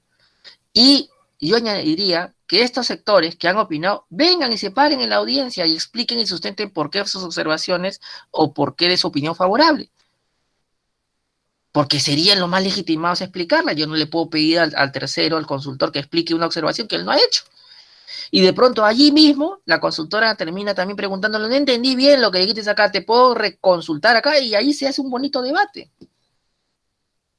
Y yo añadiría que estos sectores que han opinado vengan y se paren en la audiencia y expliquen y sustenten por qué sus observaciones o por qué de su opinión favorable. Porque serían los más legitimados a explicarla. Yo no le puedo pedir al tercero, al consultor, que explique una observación que él no ha hecho. Y de pronto allí mismo la consultora termina también preguntándole, no entendí bien lo que dijiste acá, te puedo reconsultar acá, y ahí se hace un bonito debate.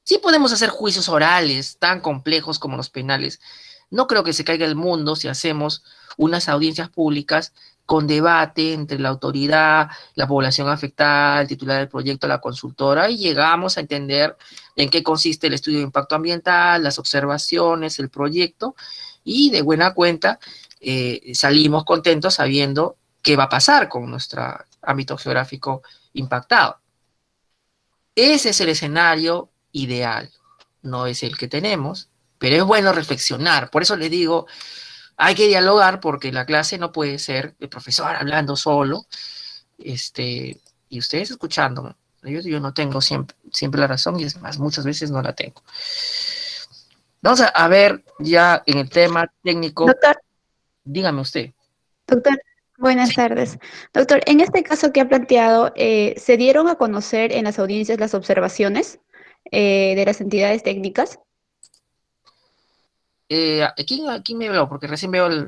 Sí podemos hacer juicios orales tan complejos como los penales. No creo que se caiga el mundo si hacemos unas audiencias públicas con debate entre la autoridad, la población afectada, el titular del proyecto, la consultora, y llegamos a entender en qué consiste el estudio de impacto ambiental, las observaciones, el proyecto, y de buena cuenta salimos contentos sabiendo qué va a pasar con nuestro ámbito geográfico impactado. Ese es el escenario ideal, no es el que tenemos, pero es bueno reflexionar. Por eso les digo, hay que dialogar, porque la clase no puede ser el profesor hablando solo, y ustedes escuchándome. Yo no tengo siempre la razón, y es más, muchas veces no la tengo. Vamos a ver ya en el tema técnico. Doctor. Dígame usted. Doctor, buenas tardes. Doctor, en este caso que ha planteado, ¿se dieron a conocer en las audiencias las observaciones de las entidades técnicas? ¿Quién me habló? Porque recién veo el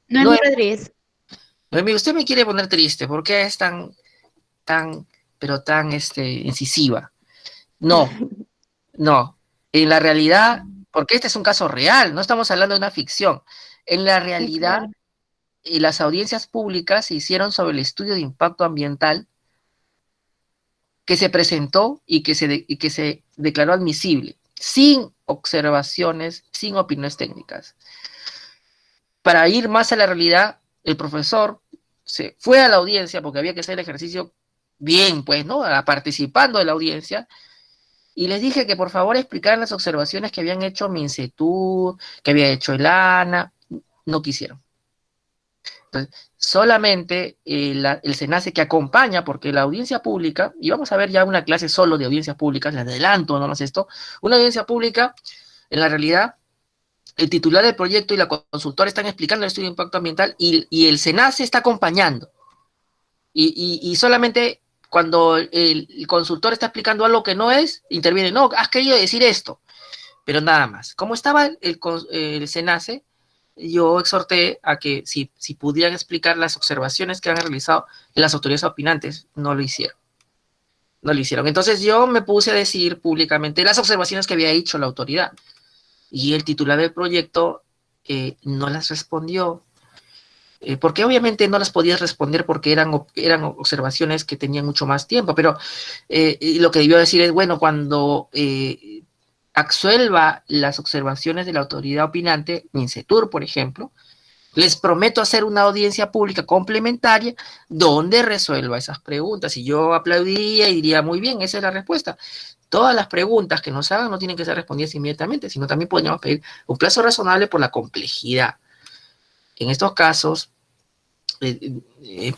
Noemí Rodríguez. Noemí, usted me quiere poner triste. ¿Por qué es tan incisiva? No. En la realidad, porque este es un caso real, no estamos hablando de una ficción. En la realidad, las audiencias públicas se hicieron sobre el estudio de impacto ambiental que se presentó y que se declaró admisible, sin observaciones, sin opiniones técnicas. Para ir más a la realidad, el profesor se fue a la audiencia, porque había que hacer el ejercicio bien, pues, ¿no? Participando de la audiencia, y les dije que por favor explicaran las observaciones que habían hecho Mincetur, que había hecho el ANA. No quisieron. Entonces, solamente el SENACE, que acompaña, porque la audiencia pública, y vamos a ver ya una clase solo de audiencias públicas, les adelanto nomás esto, una audiencia pública, en la realidad, el titular del proyecto y la consultora están explicando el estudio de impacto ambiental, y el SENACE está acompañando. Y solamente cuando el consultor está explicando algo que no es, interviene, no, has querido decir esto, pero nada más. Como estaba el SENACE, yo exhorté a que si pudieran explicar las observaciones que han realizado las autoridades opinantes, no lo hicieron. No lo hicieron. Entonces yo me puse a decir públicamente las observaciones que había hecho la autoridad, y el titular del proyecto no las respondió. Porque obviamente no las podías responder porque eran observaciones que tenían mucho más tiempo, pero lo que debió decir es, bueno, cuando absuelva las observaciones de la autoridad opinante, Mincetur, por ejemplo, les prometo hacer una audiencia pública complementaria donde resuelva esas preguntas. Y yo aplaudiría y diría, muy bien, esa es la respuesta. todas las preguntas que nos hagan no tienen que ser respondidas inmediatamente, sino también podríamos pedir un plazo razonable por la complejidad. En estos casos,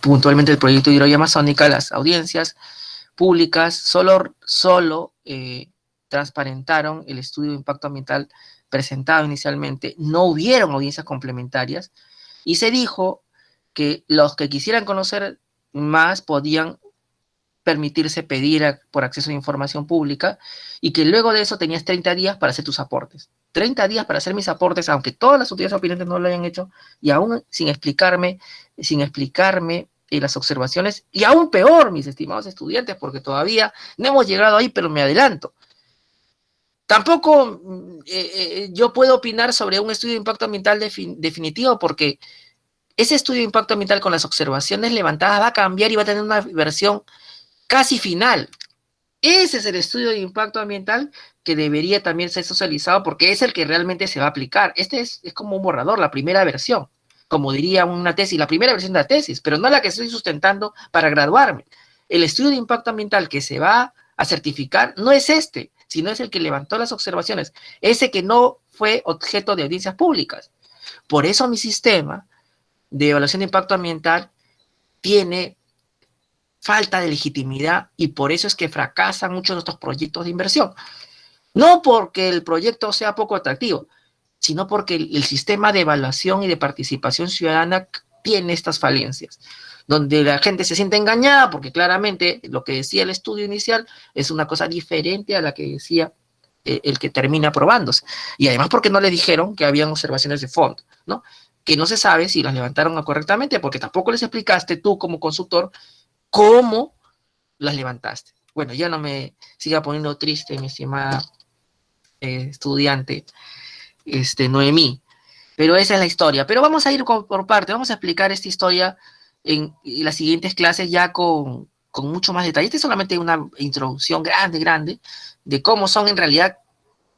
puntualmente el proyecto de hidrovía amazónica, las audiencias públicas solo transparentaron el estudio de impacto ambiental presentado inicialmente, no hubieron audiencias complementarias, y se dijo que los que quisieran conocer más podían permitirse pedir por acceso a información pública, y que luego de eso tenías 30 días para hacer tus aportes. 30 días para hacer mis aportes, aunque todas las autoridades opinantes no lo hayan hecho, y aún sin explicarme las observaciones, y aún peor, mis estimados estudiantes, porque todavía no hemos llegado ahí, pero me adelanto. Tampoco yo puedo opinar sobre un estudio de impacto ambiental definitivo, porque ese estudio de impacto ambiental con las observaciones levantadas va a cambiar y va a tener una versión casi final. Ese es el estudio de impacto ambiental que debería también ser socializado, porque es el que realmente se va a aplicar. Este es como un borrador, la primera versión, como diría una tesis, la primera versión de la tesis, pero no la que estoy sustentando para graduarme. El estudio de impacto ambiental que se va a certificar no es este, sino es el que levantó las observaciones, ese que no fue objeto de audiencias públicas. Por eso mi sistema de evaluación de impacto ambiental tiene falta de legitimidad, y por eso es que fracasan muchos de estos proyectos de inversión. No porque el proyecto sea poco atractivo, sino porque el sistema de evaluación y de participación ciudadana tiene estas falencias, donde la gente se siente engañada, porque claramente lo que decía el estudio inicial es una cosa diferente a la que decía el que termina aprobándose. Y además porque no le dijeron que habían observaciones de fondo, ¿no? Que no se sabe si las levantaron correctamente, porque tampoco les explicaste tú como consultor cómo las levantaste. Bueno, ya no me siga poniendo triste, mi estimada estudiante Noemí, pero esa es la historia. Pero vamos a ir por parte, vamos a explicar esta historia en las siguientes clases ya con mucho más detalle. Esta es solamente una introducción grande de cómo son en realidad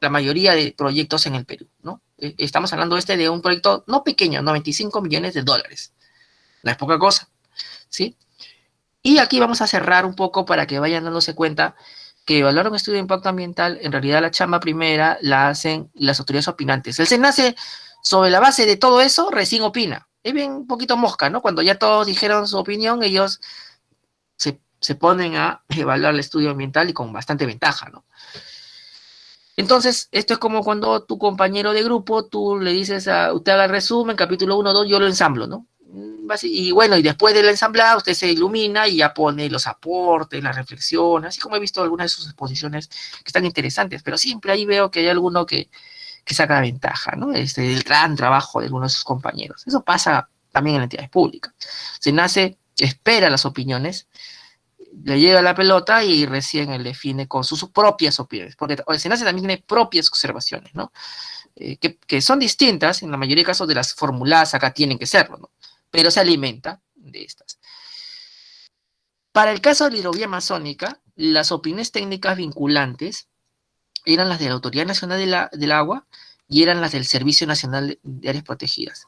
la mayoría de proyectos en el Perú, ¿no? Estamos hablando de un proyecto no pequeño, $95 millones. No es poca cosa, ¿sí? Y aquí vamos a cerrar un poco para que vayan dándose cuenta que evaluar un estudio de impacto ambiental, en realidad la chamba primera la hacen las autoridades opinantes. El SENACE, sobre la base de todo eso, recién opina. Es bien un poquito mosca, ¿no? Cuando ya todos dijeron su opinión, ellos se ponen a evaluar el estudio ambiental y con bastante ventaja, ¿no? Entonces, esto es como cuando tu compañero de grupo, tú le dices usted haga el resumen, capítulo 1, 2, yo lo ensamblo, ¿no? Y bueno, y después del ensamblado usted se ilumina y ya pone los aportes, las reflexiones, así como he visto algunas de sus exposiciones que están interesantes, pero siempre ahí veo que hay alguno que saca ventaja, ¿no? El gran trabajo de algunos de sus compañeros. Eso pasa también en entidades públicas. SENACE espera las opiniones, le llega la pelota y recién él define con sus propias opiniones, porque el SENACE también tiene propias observaciones, ¿no? Que son distintas, en la mayoría de casos de las formuladas acá tienen que serlo, ¿no? Pero se alimenta de estas. Para el caso de la hidrovía amazónica, las opiniones técnicas vinculantes eran las de la Autoridad Nacional del Agua y eran las del Servicio Nacional de Áreas Protegidas.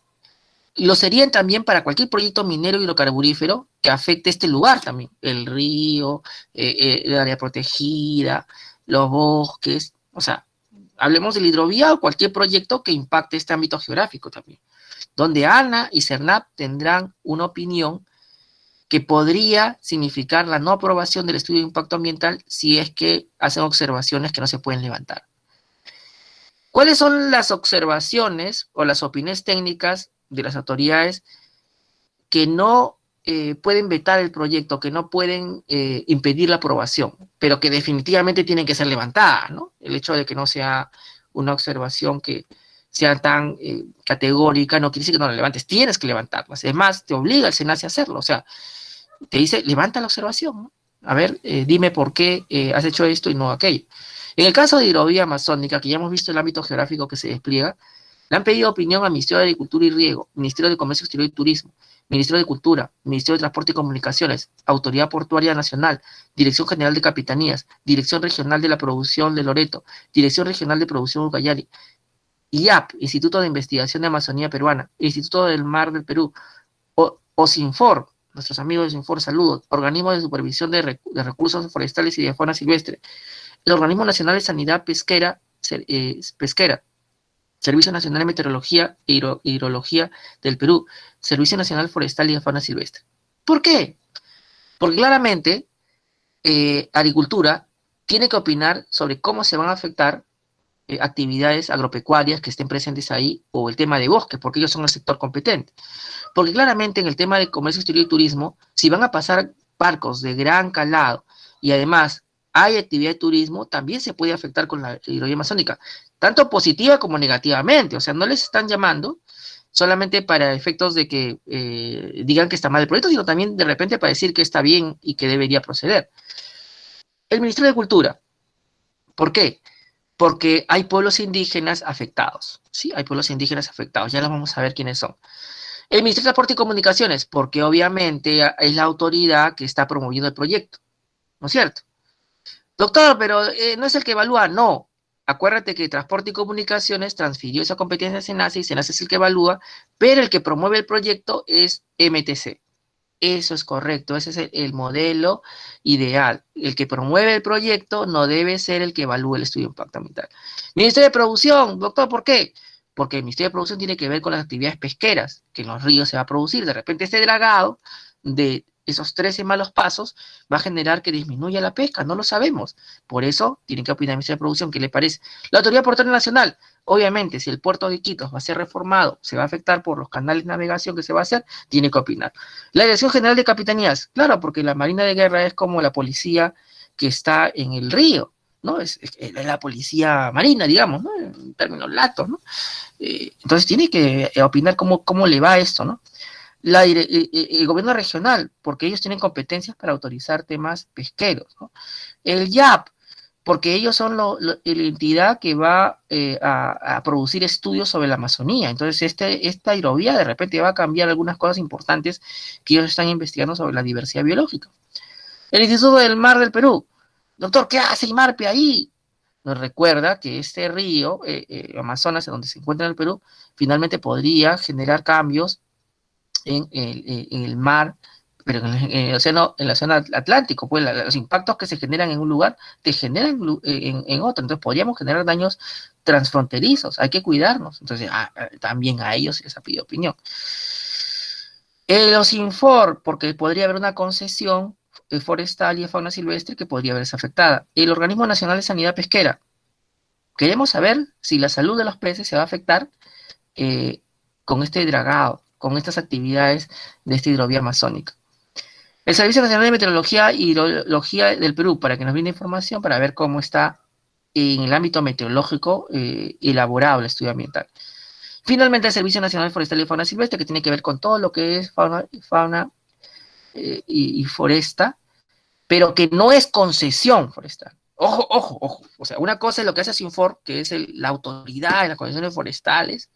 Lo serían también para cualquier proyecto minero hidrocarburífero que afecte este lugar también, el río, el área protegida, los bosques, o sea, hablemos de la hidrovía o cualquier proyecto que impacte este ámbito geográfico también, donde ANA y CERNAP tendrán una opinión que podría significar la no aprobación del estudio de impacto ambiental si es que hacen observaciones que no se pueden levantar. ¿Cuáles son las observaciones o las opiniones técnicas de las autoridades que no pueden vetar el proyecto, que no pueden impedir la aprobación, pero que definitivamente tienen que ser levantadas, ¿no? El hecho de que no sea una observación que sea tan categórica no quiere decir que no la levantes, tienes que levantarlas. Además, te obliga el SENACE a hacerlo, o sea, te dice, levanta la observación, ¿no? A ver, dime por qué has hecho esto y no aquello. En el caso de hidrovía amazónica, que ya hemos visto el ámbito geográfico que se despliega, le han pedido opinión al Ministerio de Agricultura y Riego, Ministerio de Comercio Exterior y Turismo, Ministerio de Cultura, Ministerio de Transporte y Comunicaciones, Autoridad Portuaria Nacional, Dirección General de Capitanías, Dirección Regional de la Producción de Loreto, Dirección Regional de Producción Ucayali, IAP, Instituto de Investigación de Amazonía Peruana, Instituto del Mar del Perú, OSINFOR, nuestros amigos de OSINFOR, saludos, Organismo de Supervisión de Recursos Forestales y de Fauna Silvestre, el Organismo Nacional de Sanidad Pesquera, Servicio Nacional de Meteorología e Hidrología del Perú, Servicio Nacional Forestal y de Fauna Silvestre. ¿Por qué? Porque claramente Agricultura tiene que opinar sobre cómo se van a afectar actividades agropecuarias que estén presentes ahí, o el tema de bosques, porque ellos son el sector competente. Porque claramente en el tema de comercio exterior y turismo, si van a pasar barcos de gran calado y además hay actividad de turismo, también se puede afectar con la hidrovía amazónica, tanto positiva como negativamente. O sea, no les están llamando solamente para efectos de que digan que está mal el proyecto, sino también de repente para decir que está bien y que debería proceder. El Ministerio de Cultura, ¿por qué? Porque hay pueblos indígenas afectados, ¿sí? Hay pueblos indígenas afectados, ya los vamos a ver quiénes son. El Ministerio de Transporte y Comunicaciones, porque obviamente es la autoridad que está promoviendo el proyecto, ¿no es cierto? Doctor, pero no es el que evalúa, no. Acuérdate que Transporte y Comunicaciones transfirió esa competencia a SENACE y SENACE es el que evalúa, pero el que promueve el proyecto es MTC. Eso es correcto, ese es el modelo ideal. El que promueve el proyecto no debe ser el que evalúe el estudio de impacto ambiental. Ministerio de Producción, doctor, ¿por qué? Porque el Ministerio de Producción tiene que ver con las actividades pesqueras, que en los ríos se va a producir. De repente este dragado de esos 13 malos pasos va a generar que disminuya la pesca, no lo sabemos. Por eso tiene que opinar el Ministerio de Producción, ¿qué le parece? La Autoridad Portuaria Nacional, obviamente, si el puerto de Iquitos va a ser reformado, se va a afectar por los canales de navegación que se va a hacer, tiene que opinar. La Dirección General de Capitanías, claro, porque la Marina de Guerra es como la policía que está en el río, ¿no? Es la policía marina, digamos, ¿no? En términos latos, ¿no? Entonces tiene que opinar cómo le va esto, ¿no? El gobierno regional, porque ellos tienen competencias para autorizar temas pesqueros, ¿no? El IAP, porque ellos son la entidad que va a producir estudios sobre la Amazonía. Entonces, esta hidrovía de repente va a cambiar algunas cosas importantes que ellos están investigando sobre la diversidad biológica. El Instituto del Mar del Perú. Doctor, ¿qué hace IMARPE ahí? Nos recuerda que este río, Amazonas, donde se encuentra en el Perú, finalmente podría generar cambios en el mar, pero en el océano Atlántico, pues los impactos que se generan en un lugar te generan en otro, entonces podríamos generar daños transfronterizos, hay que cuidarnos, entonces también a ellos se les ha pedido opinión. Los Infor, porque podría haber una concesión forestal y de fauna silvestre que podría verse afectada. El Organismo Nacional de Sanidad Pesquera, queremos saber si la salud de los peces se va a afectar con este dragado, con estas actividades de esta hidrovía amazónica. El Servicio Nacional de Meteorología y Hidrología del Perú, para que nos brinde información para ver cómo está en el ámbito meteorológico elaborado el estudio ambiental. Finalmente, el Servicio Nacional Forestal y Fauna Silvestre, que tiene que ver con todo lo que es fauna y foresta, pero que no es concesión forestal. Ojo, ojo, ojo. O sea, una cosa es lo que hace Sinfor, que es la autoridad en las concesiones forestales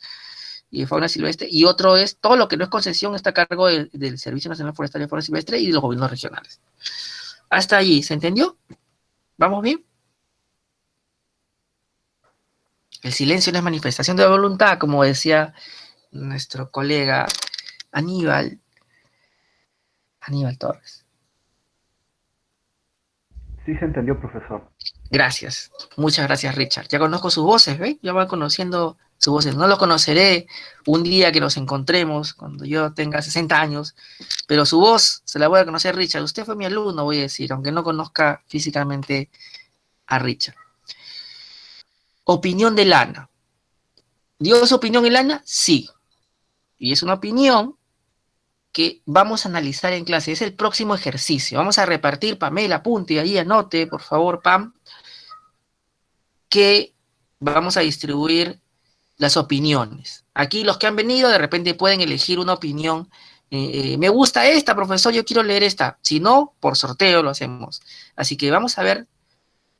y de fauna silvestre, y otro es todo lo que no es concesión, está a cargo del Servicio Nacional Forestal y Fauna Silvestre y de los gobiernos regionales. Hasta allí, ¿se entendió? ¿Vamos bien? El silencio no es manifestación de voluntad, como decía nuestro colega Aníbal Torres. Sí se entendió, profesor. Gracias, muchas gracias, Richard. Ya conozco sus voces, ¿ves? Ya voy conociendo sus voces. No los conoceré un día que nos encontremos, cuando yo tenga 60 años, pero su voz se la voy a conocer, Richard. Usted fue mi alumno, voy a decir, aunque no conozca físicamente a Richard. Opinión de Lana. ¿Dio su opinión en Lana? Sí. Y es una opinión que vamos a analizar en clase. Es el próximo ejercicio. Vamos a repartir, Pamela, apunte ahí, anote, por favor, Pam, que vamos a distribuir las opiniones. Aquí los que han venido de repente pueden elegir una opinión. Me gusta esta, profesor, yo quiero leer esta. Si no, por sorteo lo hacemos. Así que vamos a ver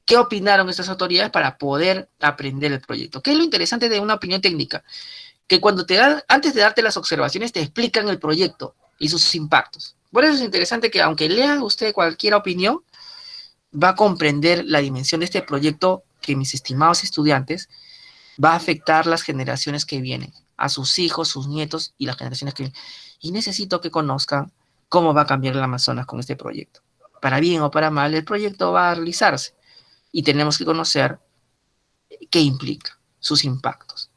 qué opinaron estas autoridades para poder aprender el proyecto. ¿Qué es lo interesante de una opinión técnica? Que cuando antes de darte las observaciones, te explican el proyecto y sus impactos. Por eso es interesante que aunque lea usted cualquier opinión, va a comprender la dimensión de este proyecto que, mis estimados estudiantes, va a afectar las generaciones que vienen, a sus hijos, sus nietos y las generaciones que vienen. Y necesito que conozcan cómo va a cambiar el Amazonas con este proyecto. Para bien o para mal, el proyecto va a realizarse. y tenemos que conocer qué implica, sus impactos.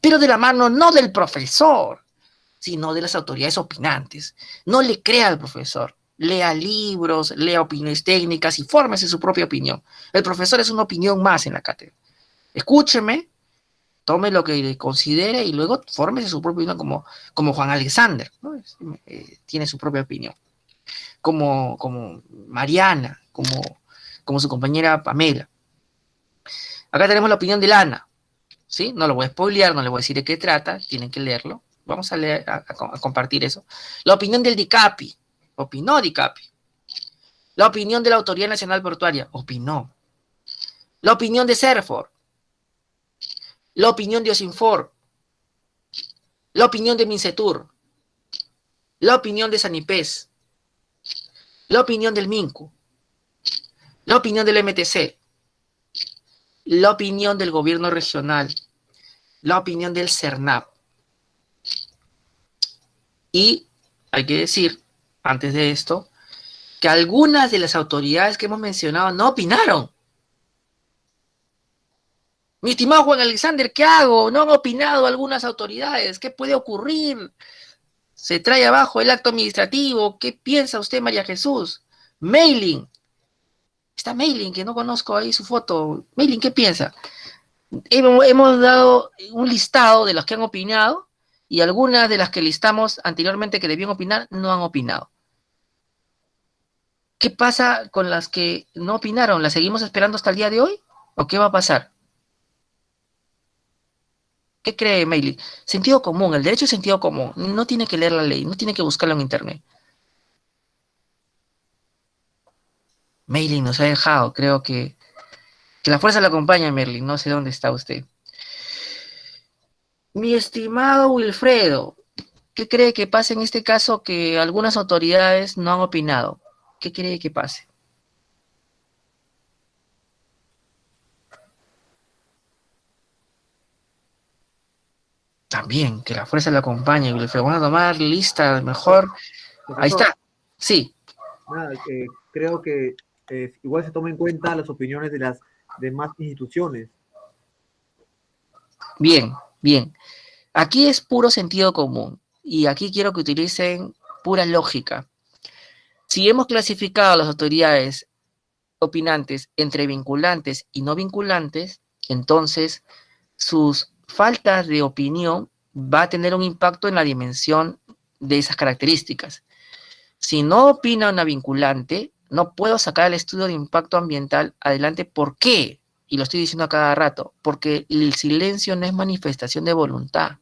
Pero de la mano no del profesor, sino de las autoridades opinantes. No le crea al profesor, lea libros, lea opiniones técnicas y fórmese su propia opinión. El profesor es una opinión más en la cátedra. Escúcheme, tome lo que considere y luego fórmese su propia opinión como Juan Alexander, ¿no? Tiene su propia opinión. Como Mariana, como su compañera Pamela. Acá tenemos la opinión de Lana, ¿sí? No lo voy a spoilear, no le voy a decir de qué trata, tienen que leerlo. Vamos a leer, a compartir eso. La opinión del DICAPI, opinó DICAPI. La opinión de la Autoridad Nacional Portuaria, opinó. La opinión de CERFOR. La opinión de OSINFOR. La opinión de MINCETUR. La opinión de SANIPES. La opinión del MINCU. La opinión del MTC. La opinión del gobierno regional. La opinión del CERNAP. Y hay que decir, antes de esto, que algunas de las autoridades que hemos mencionado no opinaron. Mi estimado Juan Alexander, ¿qué hago? No han opinado algunas autoridades. ¿Qué puede ocurrir? Se trae abajo el acto administrativo. ¿Qué piensa usted, María Jesús? Mailing. Está Mailing, que no conozco ahí su foto. Mailing, ¿qué piensa? Hemos dado un listado de los que han opinado y algunas de las que listamos anteriormente que debían opinar no han opinado. ¿Qué pasa con las que no opinaron? ¿Las seguimos esperando hasta el día de hoy? ¿O qué va a pasar? ¿Qué cree Mailing? Sentido común, el derecho es sentido común. No tiene que leer la ley, no tiene que buscarla en internet. Mailing nos ha dejado, creo que la fuerza la acompaña, Merlin, no sé dónde está usted. Mi estimado Wilfredo, ¿qué cree que pase en este caso que algunas autoridades no han opinado? ¿Qué cree que pase? También, que la fuerza la acompañe, Wilfredo. Vamos a tomar lista, mejor. Ahí está, sí. Nada, creo que igual se toma en cuenta las opiniones de las demás instituciones. Bien, bien. Aquí es puro sentido común y aquí quiero que utilicen pura lógica. Si hemos clasificado a las autoridades opinantes entre vinculantes y no vinculantes, entonces sus faltas de opinión va a tener un impacto en la dimensión de esas características. Si no opina una vinculante, no puedo sacar el estudio de impacto ambiental adelante. ¿Por qué? Y lo estoy diciendo a cada rato, porque el silencio no es manifestación de voluntad.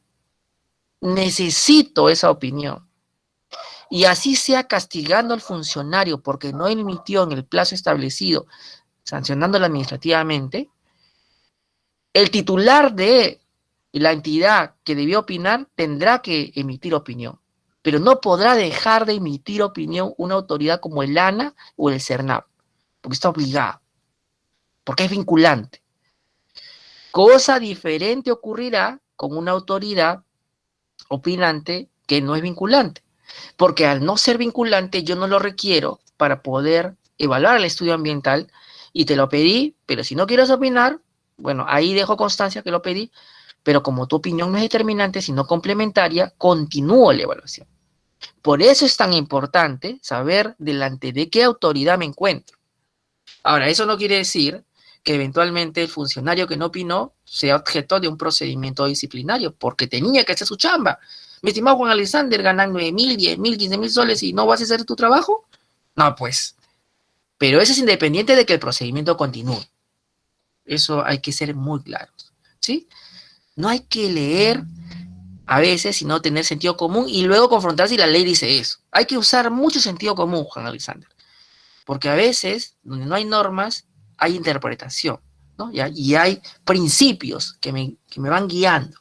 Necesito esa opinión. Y así sea castigando al funcionario porque no emitió en el plazo establecido, sancionándola administrativamente, el titular de la entidad que debió opinar tendrá que emitir opinión, pero no podrá dejar de emitir opinión una autoridad como el ANA o el CERNAP, porque está obligado, porque es vinculante. Cosa diferente ocurrirá con una autoridad opinante que no es vinculante, porque al no ser vinculante yo no lo requiero para poder evaluar el estudio ambiental y te lo pedí, pero si no quieres opinar, bueno, ahí dejo constancia que lo pedí, pero como tu opinión no es determinante, sino complementaria, continúo la evaluación. Por eso es tan importante saber delante de qué autoridad me encuentro. Ahora, eso no quiere decir que eventualmente el funcionario que no opinó sea objeto de un procedimiento disciplinario, porque tenía que hacer su chamba. Mi estimado Juan Alexander, ganan 9.000, 10.000, 15.000 soles y no vas a hacer tu trabajo. No, pues. Pero eso es independiente de que el procedimiento continúe. Eso hay que ser muy claros, ¿sí? No hay que leer a veces, sino tener sentido común y luego confrontar si la ley dice eso. Hay que usar mucho sentido común, Juan Alexander. Porque a veces, donde no hay normas, hay interpretación, ¿no? Y hay principios que me van guiando.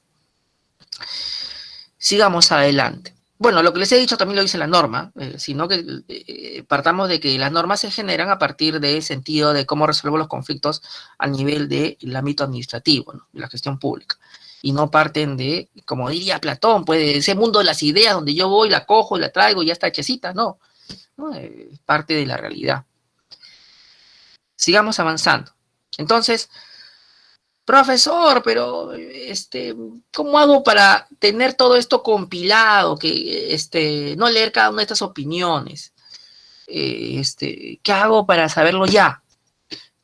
Sigamos adelante. Bueno, lo que les he dicho también lo dice la norma, sino que partamos de que las normas se generan a partir del sentido de cómo resolver los conflictos a nivel del ámbito administrativo, ¿no? De la gestión pública. Y no parten de, como diría Platón, pues de ese mundo de las ideas donde yo voy, la cojo, la traigo y ya está hechecita, no. Es parte de la realidad. Sigamos avanzando. Entonces, profesor, pero ¿cómo hago para tener todo esto compilado? Que no leer cada una de estas opiniones. ¿Qué hago para saberlo ya?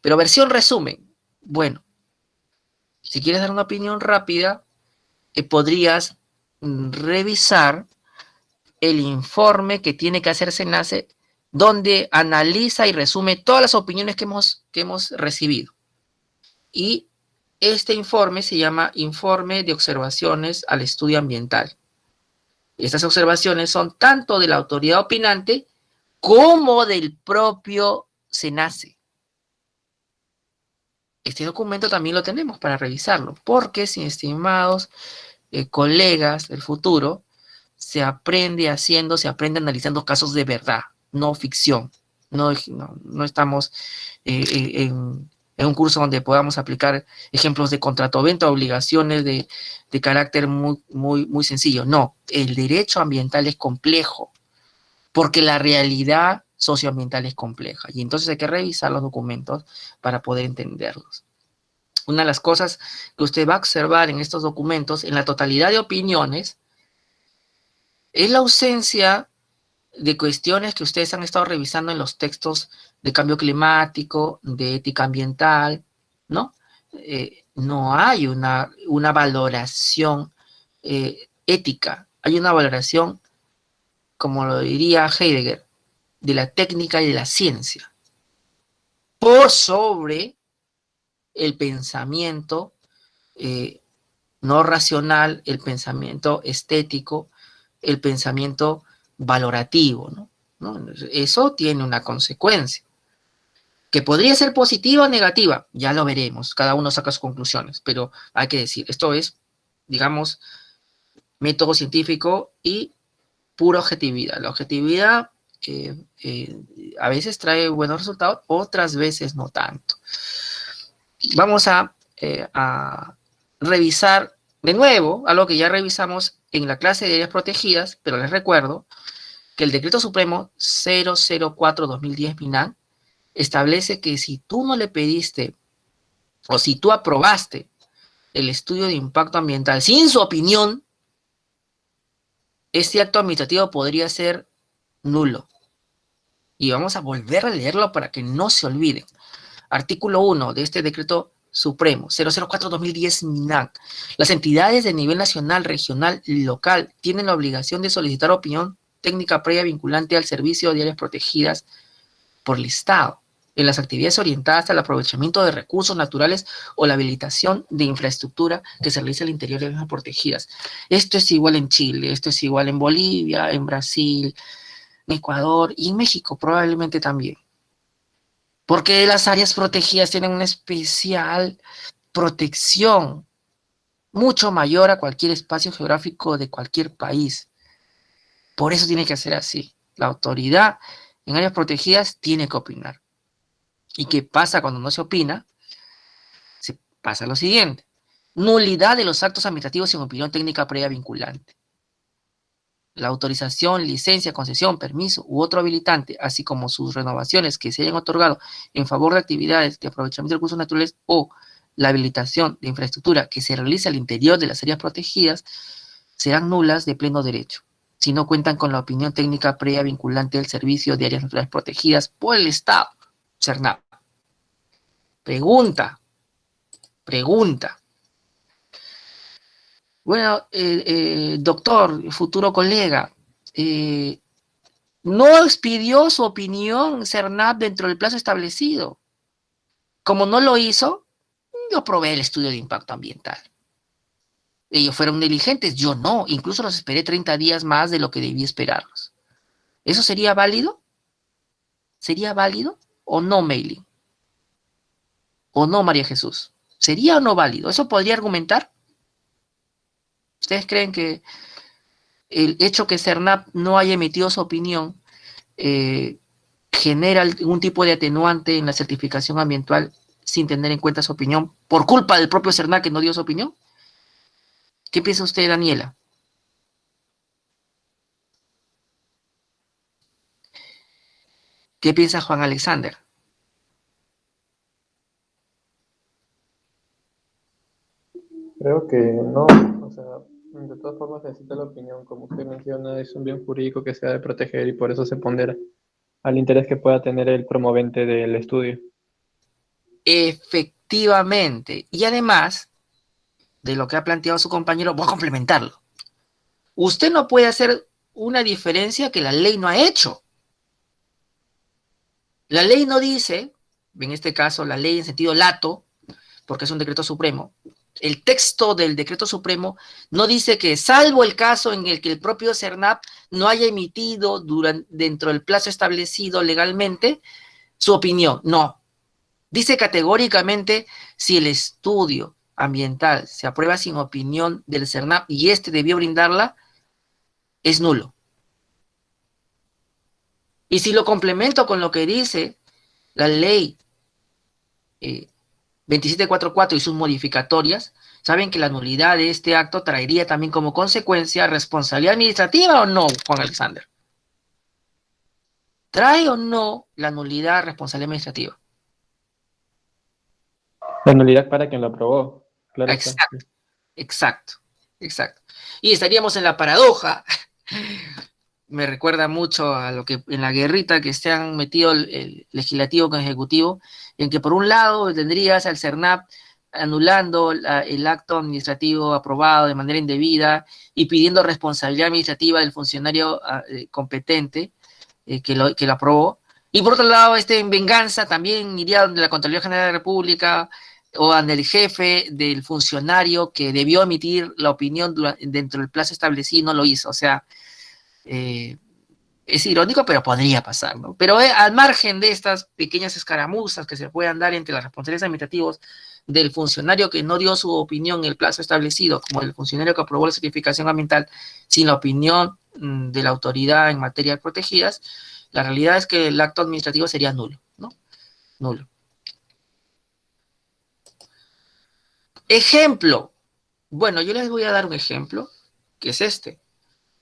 Pero versión resumen. Bueno, si quieres dar una opinión rápida, podrías revisar el informe que tiene que hacer SENACE, donde analiza y resume todas las opiniones que hemos recibido. Y este informe se llama Informe de Observaciones al Estudio Ambiental. Estas observaciones son tanto de la autoridad opinante como del propio SENACE. Este documento también lo tenemos para revisarlo, porque, sin estimados colegas del futuro, se aprende haciendo, se aprende analizando casos de verdad, no ficción. No estamos en un curso donde podamos aplicar ejemplos de contratoventa, obligaciones de carácter muy sencillo. No, el derecho ambiental es complejo, porque la realidad socioambiental es compleja, y entonces hay que revisar los documentos para poder entenderlos. Una de las cosas que usted va a observar en estos documentos, en la totalidad de opiniones, es la ausencia de cuestiones que ustedes han estado revisando en los textos de cambio climático, de ética ambiental, ¿no? No hay una valoración ética, hay una valoración, como lo diría Heidegger, de la técnica y de la ciencia, por sobre el pensamiento no racional, el pensamiento estético, el pensamiento valorativo, ¿no? Eso tiene una consecuencia, que podría ser positiva o negativa, ya lo veremos, cada uno saca sus conclusiones, pero hay que decir, esto es, digamos, método científico y pura objetividad. La objetividad a veces trae buenos resultados, otras veces no tanto. Vamos a revisar de nuevo algo que ya revisamos en la clase de áreas protegidas, pero les recuerdo que el Decreto Supremo 004-2010 MINAN establece que si tú no le pediste o si tú aprobaste el estudio de impacto ambiental sin su opinión, este acto administrativo podría ser nulo. Y vamos a volver a leerlo para que no se olviden. Artículo 1 de este Decreto Supremo 004-2010 MINAN. Las entidades de nivel nacional, regional y local tienen la obligación de solicitar opinión técnica previa vinculante al servicio de áreas protegidas por el Estado en las actividades orientadas al aprovechamiento de recursos naturales o la habilitación de infraestructura que se realiza al interior de las protegidas. Esto es igual en Chile, esto es igual en Bolivia, en Brasil, en Ecuador y en México probablemente también. Porque las áreas protegidas tienen una especial protección mucho mayor a cualquier espacio geográfico de cualquier país. Por eso tiene que ser así. La autoridad en áreas protegidas tiene que opinar. ¿Y qué pasa cuando no se opina? Se pasa lo siguiente. Nulidad de los actos administrativos sin opinión técnica previa vinculante. La autorización, licencia, concesión, permiso u otro habilitante, así como sus renovaciones que se hayan otorgado en favor de actividades de aprovechamiento de recursos naturales o la habilitación de infraestructura que se realice al interior de las áreas protegidas, serán nulas de pleno derecho, si no cuentan con la opinión técnica previa vinculante del Servicio de Áreas Naturales Protegidas por el Estado, SERNAP. Pregunta. Bueno, doctor, futuro colega, no expidió su opinión SERNAP dentro del plazo establecido. Como no lo hizo, yo probé el estudio de impacto ambiental. Ellos fueron diligentes, yo no, incluso los esperé 30 días más de lo que debí esperarlos. ¿Eso sería válido? ¿Sería válido o no, Mailing? ¿O no, María Jesús? ¿Sería o no válido? ¿Eso podría argumentar? ¿Ustedes creen que el hecho que SERNAP no haya emitido su opinión genera algún tipo de atenuante en la certificación ambiental sin tener en cuenta su opinión por culpa del propio SERNAP que no dio su opinión? ¿Qué piensa usted, Daniela? ¿Qué piensa Juan Alexander? Creo que no, o sea, de todas formas necesita la opinión, como usted menciona, es un bien jurídico que se ha de proteger y por eso se pondera al interés que pueda tener el promovente del estudio. Efectivamente. Y además de lo que ha planteado su compañero, voy a complementarlo. Usted no puede hacer una diferencia que la ley no ha hecho. La ley no dice, en este caso la ley en sentido lato, porque es un decreto supremo, el texto del decreto supremo no dice que salvo el caso en el que el propio CERNAP no haya emitido dentro del plazo establecido legalmente su opinión. No. Dice categóricamente si el estudio ambiental se aprueba sin opinión del CERNAP y este debió brindarla, es nulo. Y si lo complemento con lo que dice la ley 2744 y sus modificatorias, saben que la nulidad de este acto traería también como consecuencia responsabilidad administrativa o no, Juan Alexander. ¿Trae o no la nulidad responsabilidad administrativa? La nulidad para quien lo aprobó, claro está. Exacto, exacto, exacto. Y estaríamos en la paradoja. Me recuerda mucho a lo que en la guerrita que se han metido el legislativo con el ejecutivo, en que por un lado tendrías al CERNAP anulando el acto administrativo aprobado de manera indebida y pidiendo responsabilidad administrativa del funcionario competente que lo aprobó. Y por otro lado, en venganza también iría donde la Contraloría General de la República o ante el jefe del funcionario que debió emitir la opinión dentro del plazo establecido y no lo hizo. O sea, es irónico, pero podría pasar, ¿no? Pero al margen de estas pequeñas escaramuzas que se puedan dar entre las responsabilidades administrativas del funcionario que no dio su opinión en el plazo establecido, como el funcionario que aprobó la certificación ambiental sin la opinión de la autoridad en materias protegidas, la realidad es que el acto administrativo sería nulo, ¿no? Nulo. Ejemplo. Bueno, yo les voy a dar un ejemplo, que es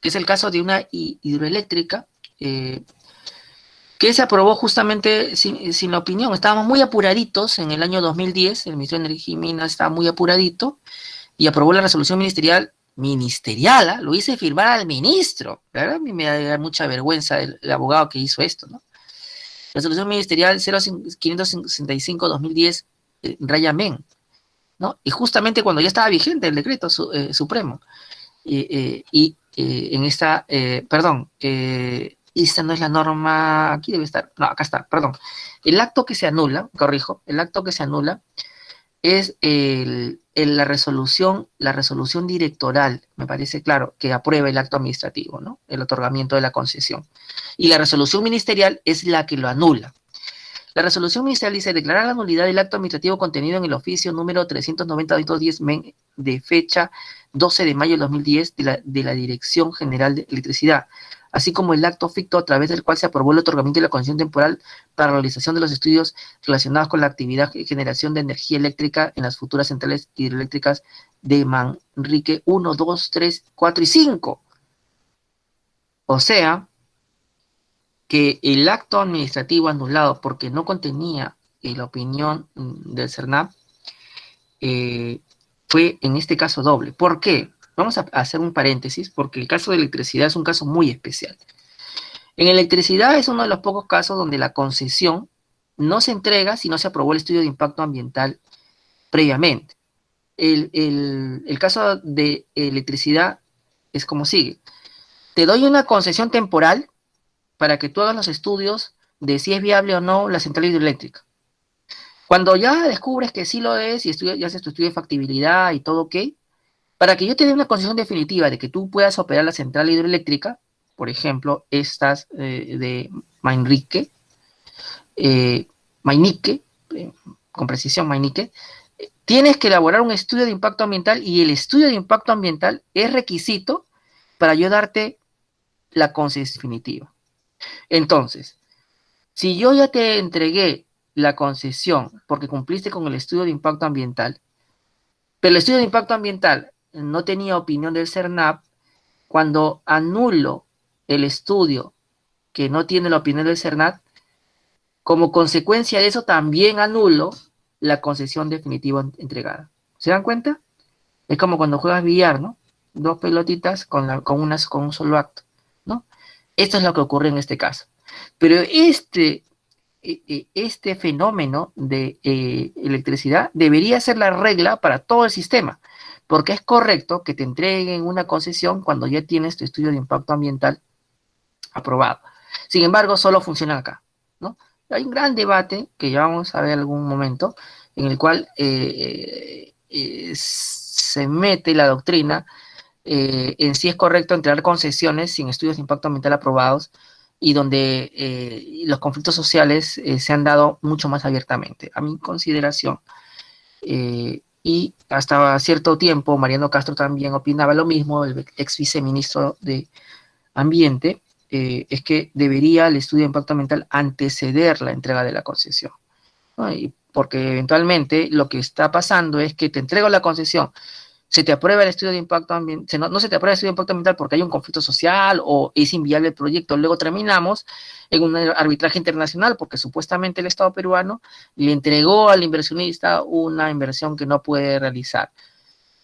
que es el caso de una hidroeléctrica que se aprobó justamente sin la opinión. Estábamos muy apuraditos en el año 2010, el Ministerio de Energía y Minas estaba muy apuradito y aprobó la resolución ministerial, lo hice firmar al ministro. La verdad, a mí me da mucha vergüenza el abogado que hizo esto, ¿no? Resolución ministerial 0565-2010, raya men, ¿no? Y justamente cuando ya estaba vigente el decreto supremo. En esta, esta no es la norma, aquí debe estar, no, acá está, perdón. El acto que se anula, corrijo, el acto que se anula es la resolución directoral, me parece claro, que aprueba el acto administrativo, ¿no? El otorgamiento de la concesión. Y la resolución ministerial es la que lo anula. La resolución ministerial dice declarar la nulidad del acto administrativo contenido en el oficio número 390-210 de fecha 12 de mayo de 2010 de la Dirección General de Electricidad, así como el acto ficto a través del cual se aprobó el otorgamiento de la concesión temporal para la realización de los estudios relacionados con la actividad de generación de energía eléctrica en las futuras centrales hidroeléctricas de Manrique 1, 2, 3, 4 y 5. O sea, que el acto administrativo anulado porque no contenía la opinión del CERNAP fue en este caso doble. ¿Por qué? Vamos a hacer un paréntesis porque el caso de electricidad es un caso muy especial. En electricidad es uno de los pocos casos donde la concesión no se entrega si no se aprobó el estudio de impacto ambiental previamente. El caso de electricidad es como sigue. Te doy una concesión temporal para que tú hagas los estudios de si es viable o no la central hidroeléctrica. Cuando ya descubres que sí lo es y ya haces tu estudio de factibilidad y todo ok, para que yo te dé una concesión definitiva de que tú puedas operar la central hidroeléctrica, por ejemplo, estas de Mainique, con precisión Mainique, tienes que elaborar un estudio de impacto ambiental y el estudio de impacto ambiental es requisito para yo darte la concesión definitiva. Entonces, si yo ya te entregué la concesión porque cumpliste con el estudio de impacto ambiental, pero el estudio de impacto ambiental no tenía opinión del CERNAP, cuando anulo el estudio que no tiene la opinión del CERNAP, como consecuencia de eso también anulo la concesión definitiva entregada. ¿Se dan cuenta? Es como cuando juegas billar, ¿no? Dos pelotitas con un solo acto, ¿no? Esto es lo que ocurre en este caso. Pero este fenómeno de electricidad debería ser la regla para todo el sistema, porque es correcto que te entreguen una concesión cuando ya tienes tu estudio de impacto ambiental aprobado. Sin embargo, solo funciona acá, ¿no? Hay un gran debate que ya vamos a ver en algún momento, en el cual se mete la doctrina en si es correcto entregar concesiones sin estudios de impacto ambiental aprobados, y donde los conflictos sociales se han dado mucho más abiertamente. A mi consideración, y hasta cierto tiempo Mariano Castro también opinaba lo mismo, el ex viceministro de Ambiente, es que debería el estudio de impacto ambiental anteceder la entrega de la concesión, ¿no? Y porque eventualmente lo que está pasando es que te entrego la concesión, se te aprueba el estudio de impacto ambiental, no se te aprueba el estudio de impacto ambiental porque hay un conflicto social o es inviable el proyecto, luego terminamos en un arbitraje internacional porque supuestamente el Estado peruano le entregó al inversionista una inversión que no puede realizar.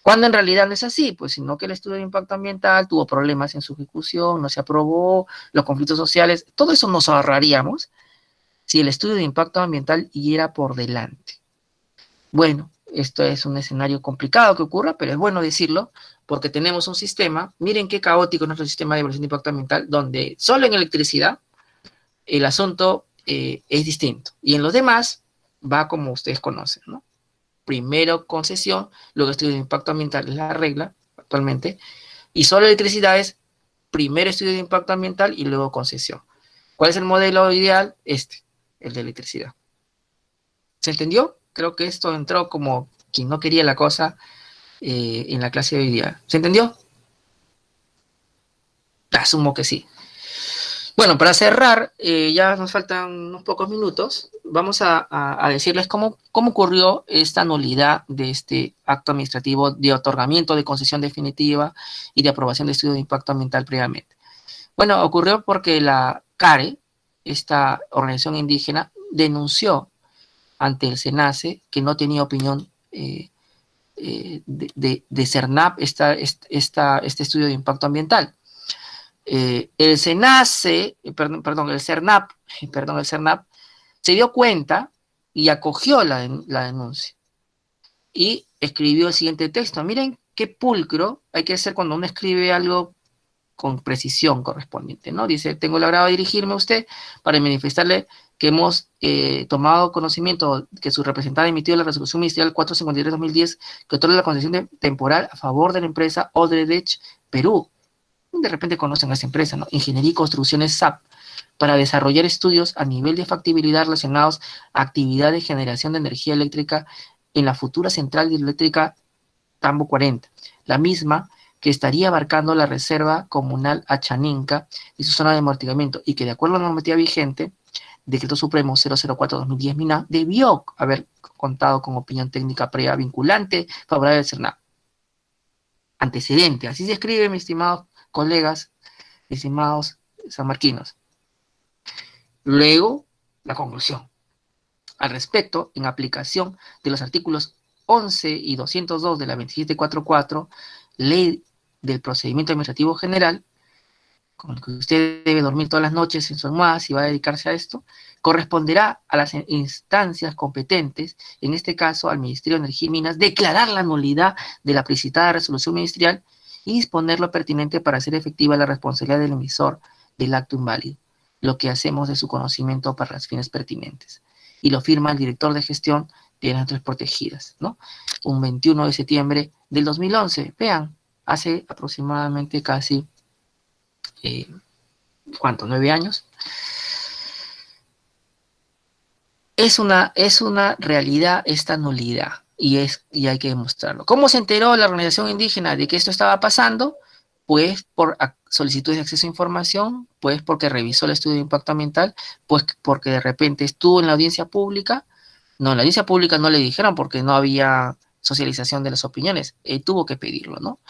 Cuando en realidad no es así, pues sino que el estudio de impacto ambiental tuvo problemas en su ejecución, no se aprobó, los conflictos sociales, todo eso nos ahorraríamos si el estudio de impacto ambiental yera por delante. Bueno, esto es un escenario complicado que ocurra, pero es bueno decirlo, porque tenemos un sistema, miren qué caótico es nuestro sistema de evaluación de impacto ambiental, donde solo en electricidad el asunto es distinto, y en los demás va como ustedes conocen, ¿no? Primero concesión, luego estudio de impacto ambiental es la regla actualmente, y solo electricidad es primero estudio de impacto ambiental y luego concesión. ¿Cuál es el modelo ideal? El de electricidad. ¿Se entendió? Creo que esto entró como quien no quería la cosa en la clase de hoy día. ¿Se entendió? Asumo que sí. Bueno, para cerrar, ya nos faltan unos pocos minutos, vamos a decirles cómo ocurrió esta nulidad de este acto administrativo de otorgamiento de concesión definitiva y de aprobación de estudio de impacto ambiental previamente. Bueno, ocurrió porque la CARE, esta organización indígena, denunció ante el SENACE que no tenía opinión de CERNAP este estudio de impacto ambiental. El SENACE, el CERNAP se dio cuenta y acogió la denuncia y escribió el siguiente texto. Miren qué pulcro hay que hacer cuando uno escribe algo con precisión correspondiente, ¿no? Dice, tengo el agrado de dirigirme a usted para manifestarle que hemos tomado conocimiento que su representante ha emitido la resolución ministerial 453-2010 que otorga la concesión temporal a favor de la empresa Odredech Perú. De repente conocen a esa empresa, ¿no? Ingeniería y Construcciones SAP, para desarrollar estudios a nivel de factibilidad relacionados a actividad de generación de energía eléctrica en la futura central hidroeléctrica Tambo 40, la misma que estaría abarcando la reserva comunal Achaninca y su zona de amortiguamiento, y que de acuerdo a la normativa vigente, Decreto Supremo 004-2010 MINA, debió haber contado con opinión técnica previa vinculante favorable del CERNAP. Antecedente, así se escribe, mis estimados colegas, estimados sanmarquinos. Luego, la conclusión. Al respecto, en aplicación de los artículos 11 y 202 de la 2744, Ley del Procedimiento Administrativo General, con el que usted debe dormir todas las noches en su almohada si va a dedicarse a esto, corresponderá a las instancias competentes, en este caso al Ministerio de Energía y Minas, declarar la nulidad de la precitada resolución ministerial y disponer lo pertinente para hacer efectiva la responsabilidad del emisor del acto inválido, lo que hacemos de su conocimiento para los fines pertinentes. Y lo firma el director de gestión de las áreas protegidas, ¿no? Un 21 de septiembre del 2011. Vean, hace aproximadamente casi, ¿cuánto? 9 años. Es una realidad esta nulidad. Y hay que demostrarlo. ¿Cómo se enteró la organización indígena de que esto estaba pasando? Pues por solicitudes de acceso a información, pues porque revisó el estudio de impacto ambiental, pues porque de repente estuvo en la audiencia pública. No, en la audiencia pública no le dijeron porque no había socialización de las opiniones, tuvo que pedirlo, ¿no?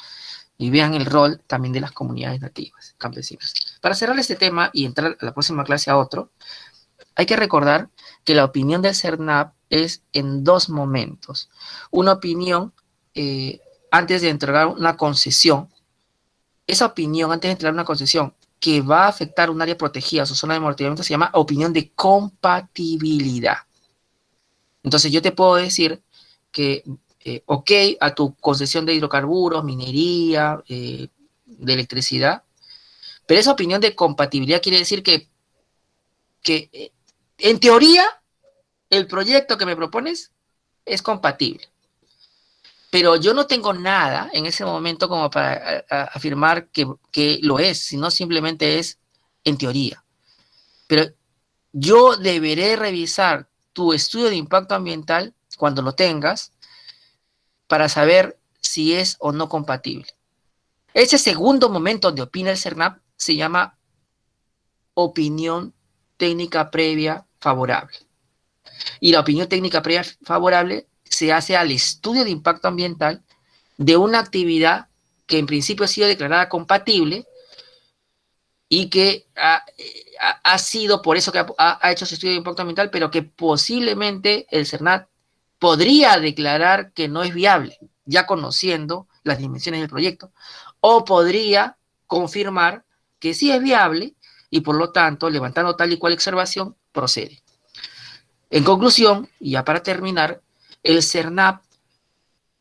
Y vean el rol también de las comunidades nativas, campesinas. Para cerrar este tema y entrar a la próxima clase a otro, hay que recordar que la opinión del CERNAP es en dos momentos. Una opinión antes de entregar una concesión, esa opinión antes de entregar una concesión que va a afectar un área protegida, su zona de amortiguamiento, se llama opinión de compatibilidad. Entonces yo te puedo decir que, ok, a tu concesión de hidrocarburos, minería, de electricidad, pero esa opinión de compatibilidad quiere decir que en teoría el proyecto que me propones es compatible. Pero yo no tengo nada en ese momento como para afirmar que lo es, sino simplemente es en teoría. Pero yo deberé revisar tu estudio de impacto ambiental cuando lo tengas para saber si es o no compatible. Ese segundo momento donde opina el CERNAP se llama opinión técnica previa favorable. Y la opinión técnica previa favorable se hace al estudio de impacto ambiental de una actividad que en principio ha sido declarada compatible y que ha sido por eso que ha hecho ese estudio de impacto ambiental, pero que posiblemente el CERNAP podría declarar que no es viable, ya conociendo las dimensiones del proyecto, o podría confirmar que sí es viable y por lo tanto, levantando tal y cual observación, procede. En conclusión, y ya para terminar, el CERNAP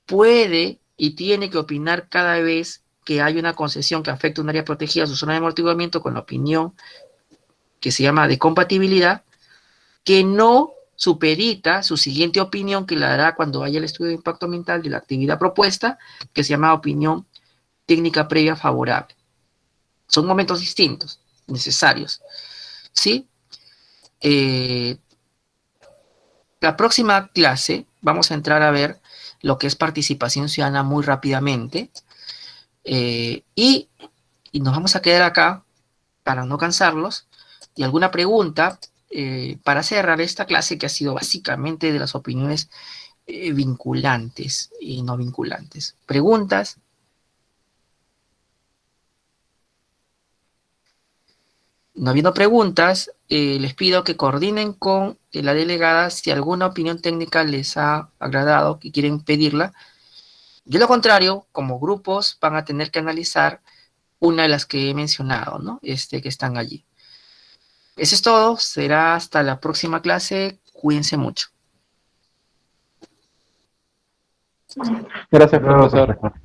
puede y tiene que opinar cada vez que hay una concesión que afecta un área protegida a su zona de amortiguamiento con la opinión que se llama de compatibilidad, que no supedita su siguiente opinión que la dará cuando haya el estudio de impacto ambiental de la actividad propuesta, que se llama opinión técnica previa favorable. Son momentos distintos, necesarios. ¿Sí? La próxima clase vamos a entrar a ver lo que es participación ciudadana muy rápidamente. Y nos vamos a quedar acá para no cansarlos. Y alguna pregunta para cerrar esta clase que ha sido básicamente de las opiniones vinculantes y no vinculantes. ¿Preguntas? No habiendo preguntas, les pido que coordinen con la delegada si alguna opinión técnica les ha agradado, que quieren pedirla. De lo contrario, como grupos van a tener que analizar una de las que he mencionado, ¿no? Que están allí. Eso es todo. Será hasta la próxima clase. Cuídense mucho. Gracias, Luego, profesor. profesor.